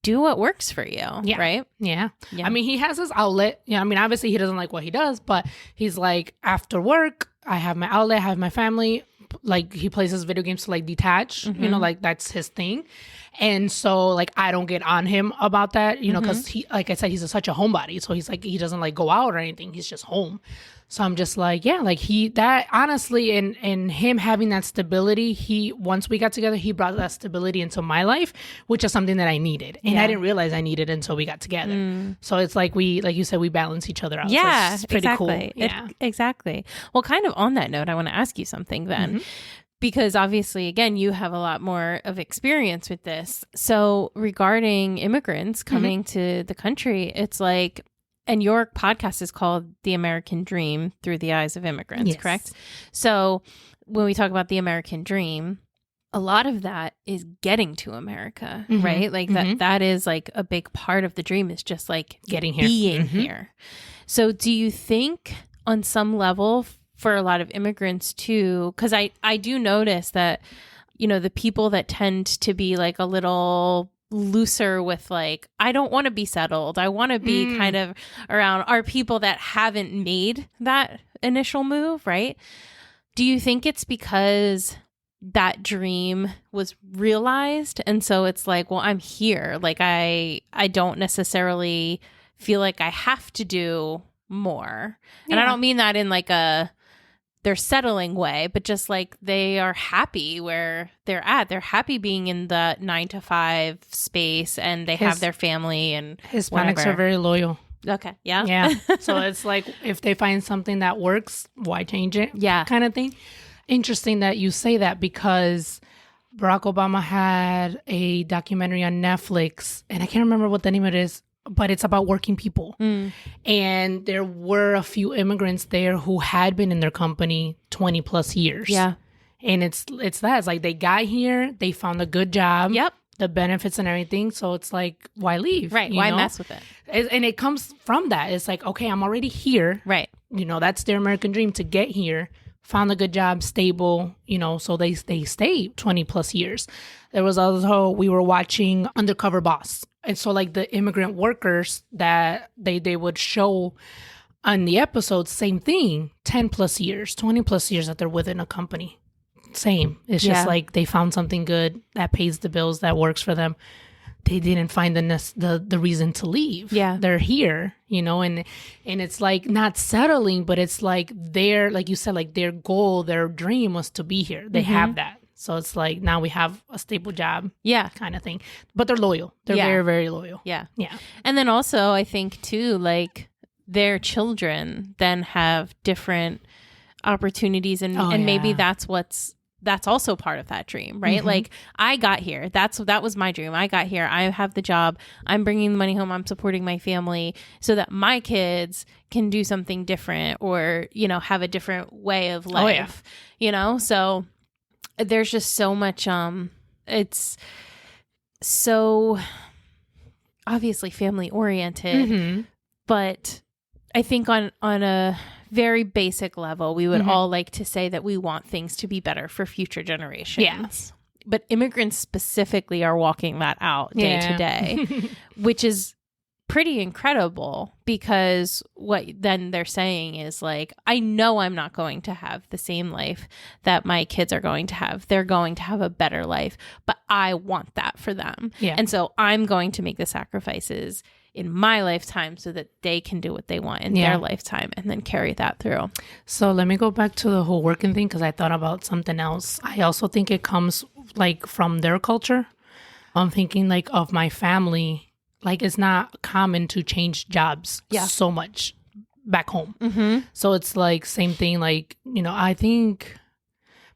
Do what works for you, right? Yeah. I mean, he has his outlet. I mean, obviously he doesn't like what he does, but he's like, after work, I have my outlet, I have my family. Like, he plays his video games to like detach, you know, like that's his thing. And so like, I don't get on him about that, you know, because he, like I said, he's such a homebody. So he's like, he doesn't like go out or anything. He's just home. So I'm just like, yeah, like that honestly, and him having that stability, once we got together, he brought that stability into my life, which is something that I needed. And I didn't realize I needed until we got together. So it's like like you said, we balance each other out. Yeah, so it's pretty exactly. Cool. Yeah, exactly. Well, kind of on that note, I want to ask you something then. Because obviously, again, you have a lot more of experience with this. So regarding immigrants coming to the country, it's like, and your podcast is called The American Dream Through the Eyes of Immigrants, correct? So when we talk about the American dream, a lot of that is getting to America, right? Like that is like a big part of the dream, is just like getting here, being here. So do you think on some level for a lot of immigrants too, because I do notice that, you know, the people that tend to be like a little looser with like, I don't want to be settled, I want to be kind of around, are people that haven't made that initial move, right? Do you think it's because that dream was realized and so it's like, well, I'm here, like I don't necessarily feel like I have to do more? And I don't mean that in like they're settling way, but just like they are happy where they're at. They're happy being in the 9-to-5 space, and they have their family and Hispanics are very loyal. Okay. Yeah. Yeah. So it's like, if they find something that works, why change it? Yeah. Kind of thing. Interesting that you say that, because Barack Obama had a documentary on Netflix, and I can't remember what the name of it is, but it's about working people. And there were a few immigrants there who had been in their company 20 plus years. Yeah. And it's that. It's like, they got here, they found a good job. Yep. The benefits and everything. So it's like, why leave? Right. Why mess with it? And it comes from that. It's like, okay, I'm already here. Right. You know, that's their American dream, to get here, found a good job, stable, you know, so they stay 20 plus years. There was also, we were watching Undercover Boss. And so like the immigrant workers that they would show on the episodes, same thing, 10 plus years, 20 plus years that they're within a company. Same. It's just like they found something good that pays the bills, that works for them. They didn't find the reason to leave. Yeah. They're here, you know, and it's like not settling, but it's like like you said, like their goal, their dream was to be here. They have that. So it's like, now we have a stable job. Yeah. Kind of thing. But they're loyal. They're very, very loyal. Yeah. Yeah. And then also, I think too, like their children then have different opportunities, and maybe that's also part of that dream, right? Like, I got here. That was my dream. I got here. I have the job. I'm bringing the money home. I'm supporting my family so that my kids can do something different, or, you know, have a different way of life, you know? So there's just so much, it's so obviously family oriented, but I think on a very basic level, we would all like to say that we want things to be better for future generations. Yes. But immigrants specifically are walking that out day to day, which is pretty incredible, because what then they're saying is like, I know I'm not going to have the same life that my kids are going to have. They're going to have a better life, but I want that for them. Yeah. And so I'm going to make the sacrifices in my lifetime so that they can do what they want in their lifetime, and then carry that through. So let me go back to the whole working thing, because I thought about something else. I also think it comes like from their culture. I'm thinking like of my family. Like, it's not common to change jobs so much back home. So it's like same thing. Like, you know, I think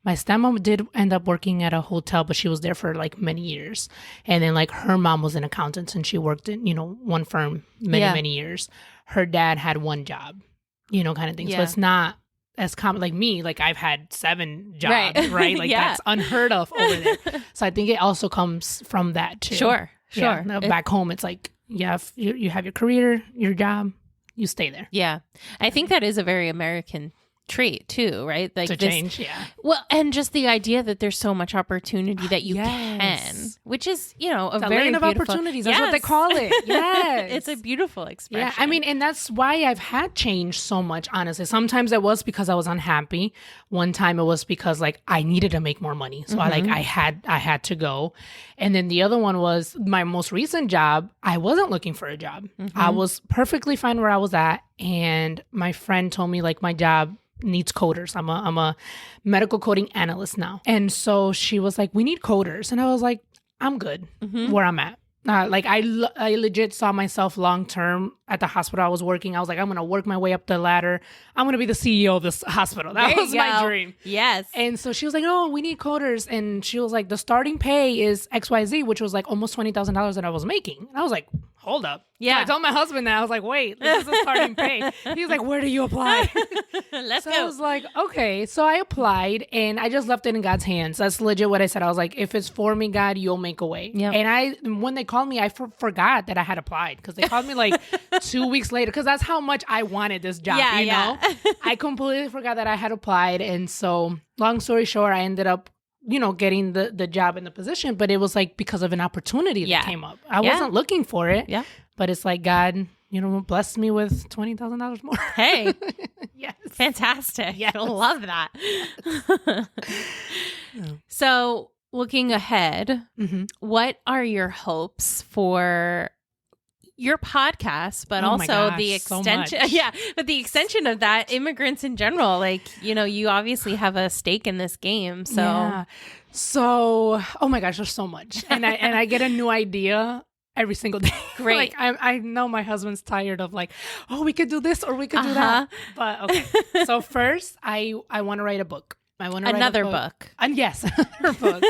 my stepmom did end up working at a hotel, but she was there for like many years. And then like her mom was an accountant, and she worked in, you know, one firm many years. Her dad had one job, you know, kind of thing. So it's not as common like me. Like, I've had 7 jobs, right? Like that's unheard of over there. So I think it also comes from that too. Sure. Yeah. Back home, it's like, you have your career, your job, you stay there. Yeah. I think that is a very American treat too, right? Like to change, yeah. Well, and just the idea that there's so much opportunity that you can, which is, a very land of beautiful opportunities. That's what they call it. Yes. It's a beautiful expression. Yeah, I mean, and that's why I've had change so much, honestly. Sometimes it was because I was unhappy. One time it was because like I needed to make more money. So I had to go. And then the other one was my most recent job. I wasn't looking for a job. I was perfectly fine where I was at. And my friend told me like my job needs coders. I'm a medical coding analyst now. And so she was like, we need coders. And I was like, I'm good where I'm at. Like I legit saw myself long term at the hospital I was working. I was like, I'm going to work my way up the ladder. I'm going to be the CEO of this hospital. That was my dream. Yes. And so she was like, oh, we need coders. And she was like, the starting pay is XYZ, which was like almost $20,000 that I was making. And I was like, hold up. Yeah. So I told my husband that. I was like, wait, this is the starting pay. He was like, where do you apply? Let's go. I was like, okay. So I applied and I just left it in God's hands. That's legit what I said. I was like, if it's for me, God, you'll make a way. Yep. And when they called me, I forgot that I had applied because they called me like 2 weeks later because that's how much I wanted this job, you know? I completely forgot that I had applied. And so long story short, I ended up getting the job and the position, but it was like because of an opportunity that came up. I wasn't looking for it. Yeah. But it's like God, blessed me with $20,000 more. Hey. Yes. Fantastic. Yes. I love that. So looking ahead, what are your hopes for your podcast, but also the extension? But the extension of that, immigrants in general. Like, you obviously have a stake in this game. So, oh my gosh, there's so much, and I get a new idea every single day. Great. Like I know my husband's tired of like, oh, we could do this or we could do that. But okay. So first, I want to write a book. I want to write another book. And yes, another book.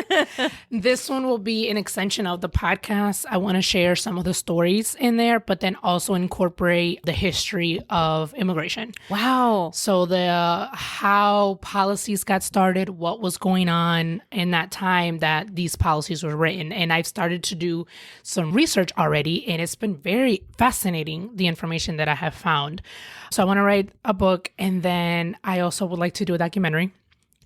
This one will be an extension of the podcast. I want to share some of the stories in there, but then also incorporate the history of immigration. Wow. So how policies got started, what was going on in that time that these policies were written. And I've started to do some research already, and it's been very fascinating, the information that I have found. So I want to write a book, and then I also would like to do a documentary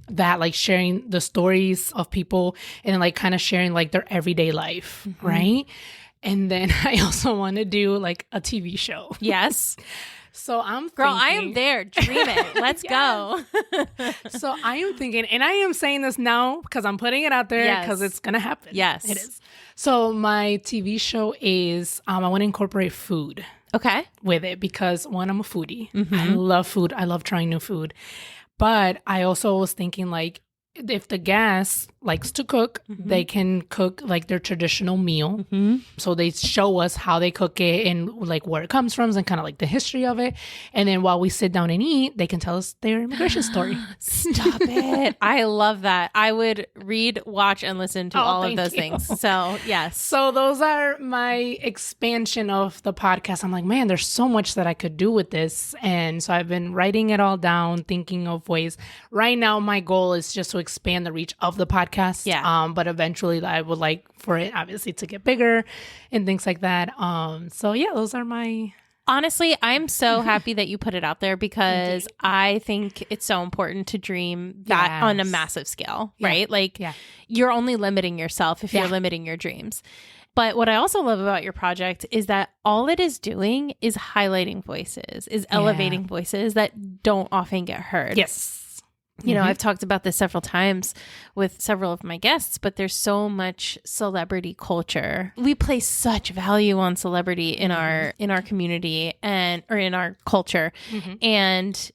that like sharing the stories of people and like kind of sharing like their everyday life, right? And then I also want to do like a TV show. Yes. So I'm Girl, thinking, I am there. Dream it. Let's go. So I am thinking, and I am saying this now because I'm putting it out there because it's going to happen. Yes. It is. So my TV show is, I want to incorporate food. Okay. With it because one, I'm a foodie. I love food. I love trying new food. But I also was thinking like, if the guest likes to cook, they can cook like their traditional meal. So they show us how they cook it and like where it comes from and kind of like the history of it. And then while we sit down and eat, they can tell us their immigration story. Stop it. I love that. I would read, watch, and listen to all of those things. So yes. So those are my expansion of the podcast. I'm like, man, there's so much that I could do with this. And so I've been writing it all down, thinking of ways. Right now, my goal is just to expand the reach of the podcast. Yeah. But eventually I would like for it obviously to get bigger and things like that. So yeah, those are my... Honestly, I'm so happy that you put it out there because I think it's so important to dream that on a massive scale, right? Like you're only limiting yourself if you're limiting your dreams. But what I also love about your project is that all it is doing is highlighting voices, is elevating voices that don't often get heard. Yes. I've talked about this several times with several of my guests, but there's so much celebrity culture. We place such value on celebrity in our community or in our culture. And,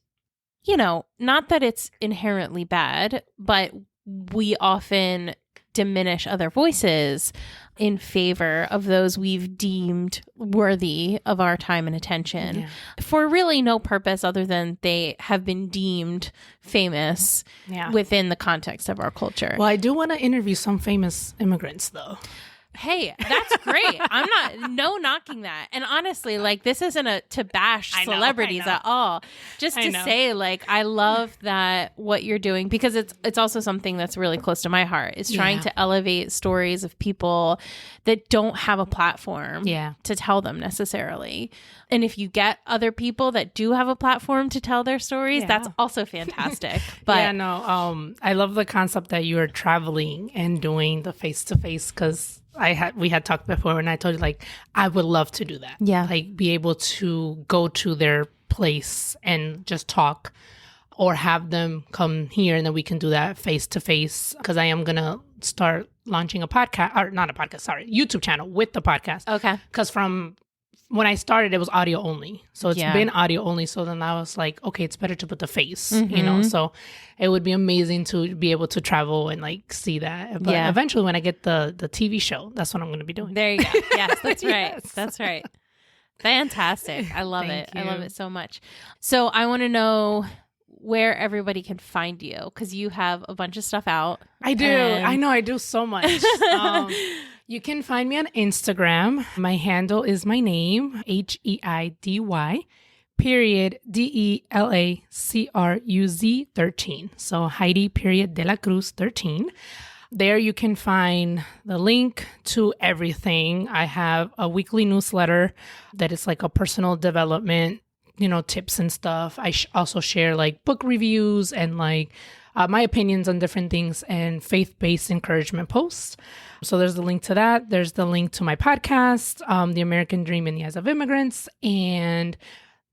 not that it's inherently bad, but we often diminish other voices in favor of those we've deemed worthy of our time and attention for really no purpose other than they have been deemed famous within the context of our culture. Well, I do want to interview some famous immigrants, though. Hey, that's great. I'm not knocking that. And honestly, like, this isn't to bash celebrities at all. Just to say, like, I love that what you're doing, because it's also something that's really close to my heart, is trying to elevate stories of people that don't have a platform to tell them necessarily. And if you get other people that do have a platform to tell their stories, that's also fantastic. But I love the concept that you're traveling and doing the face-to-face, because we had talked before, and I told you, like, I would love to do that. Yeah. Like, be able to go to their place and just talk, or have them come here, and then we can do that face to face. Because I am going to start launching a podcast, or not a podcast, sorry, YouTube channel with the podcast. Okay. Because from when I started, it was audio only. So it's been audio only. So then I was like, okay, it's better to put the face, you know? So it would be amazing to be able to travel and like see that. But eventually when I get the TV show, that's what I'm going to be doing. There you go. Yes, that's right. Yes. That's right. Fantastic. I love Thank it. you. I love it so much. So I want to know where everybody can find you, because you have a bunch of stuff out. I do. I know. I do so much. You can find me on Instagram. My handle is my name, Heidy, period, DELACRUZ 13. So Heidy, period, de la Cruz 13. There you can find the link to everything. I have a weekly newsletter that is like a personal development, tips and stuff. I also share like book reviews and like my opinions on different things, and faith-based encouragement posts. So there's the link to that. There's the link to my podcast, The American Dream in the Eyes of Immigrants, and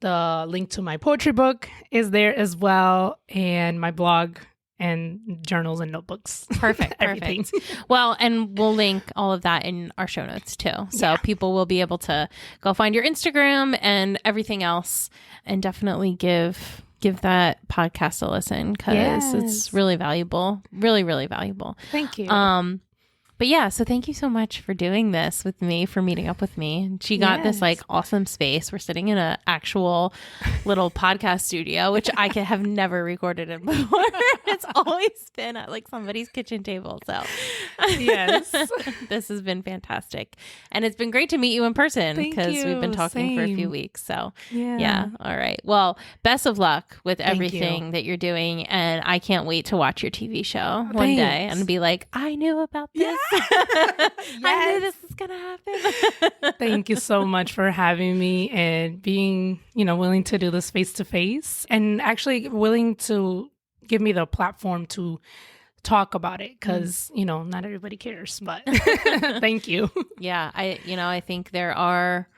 the link to my poetry book is there as well, and my blog and journals and notebooks. Perfect. Everything. Well, and we'll link all of that in our show notes too. So people will be able to go find your Instagram and everything else, and definitely give that podcast a listen, because it's really valuable. Really, really valuable. Thank you. But yeah, so thank you so much for doing this with me, for meeting up with me. She got this like awesome space. We're sitting in an actual little podcast studio, which I have never recorded in before. It's always been at like somebody's kitchen table. So yes, this has been fantastic. And it's been great to meet you in person, because we've been talking for a few weeks. So yeah. All right. Well, best of luck with everything that you're doing. And I can't wait to watch your TV show one day and be like, I knew about this. I knew this was gonna happen. Thank you so much for having me and being, willing to do this face to face, and actually willing to give me the platform to talk about it, because not everybody cares, but thank you. Yeah, I think there are,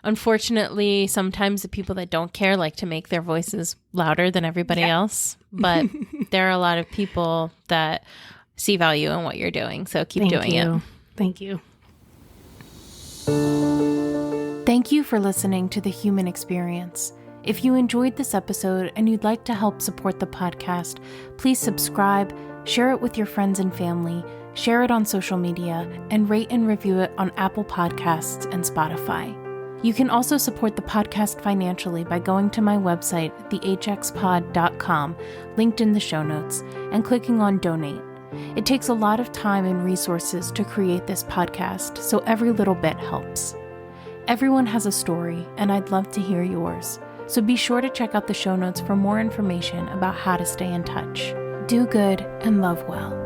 unfortunately, sometimes the people that don't care like to make their voices louder than everybody else, but there are a lot of people that see value in what you're doing. So keep doing it. Thank you. Thank you for listening to The Human Experience. If you enjoyed this episode and you'd like to help support the podcast, please subscribe, share it with your friends and family, share it on social media, and rate and review it on Apple Podcasts and Spotify. You can also support the podcast financially by going to my website, thehxpod.com, linked in the show notes, and clicking on Donate. It takes a lot of time and resources to create this podcast, so every little bit helps. Everyone has a story, and I'd love to hear yours. So be sure to check out the show notes for more information about how to stay in touch. Do good and love well.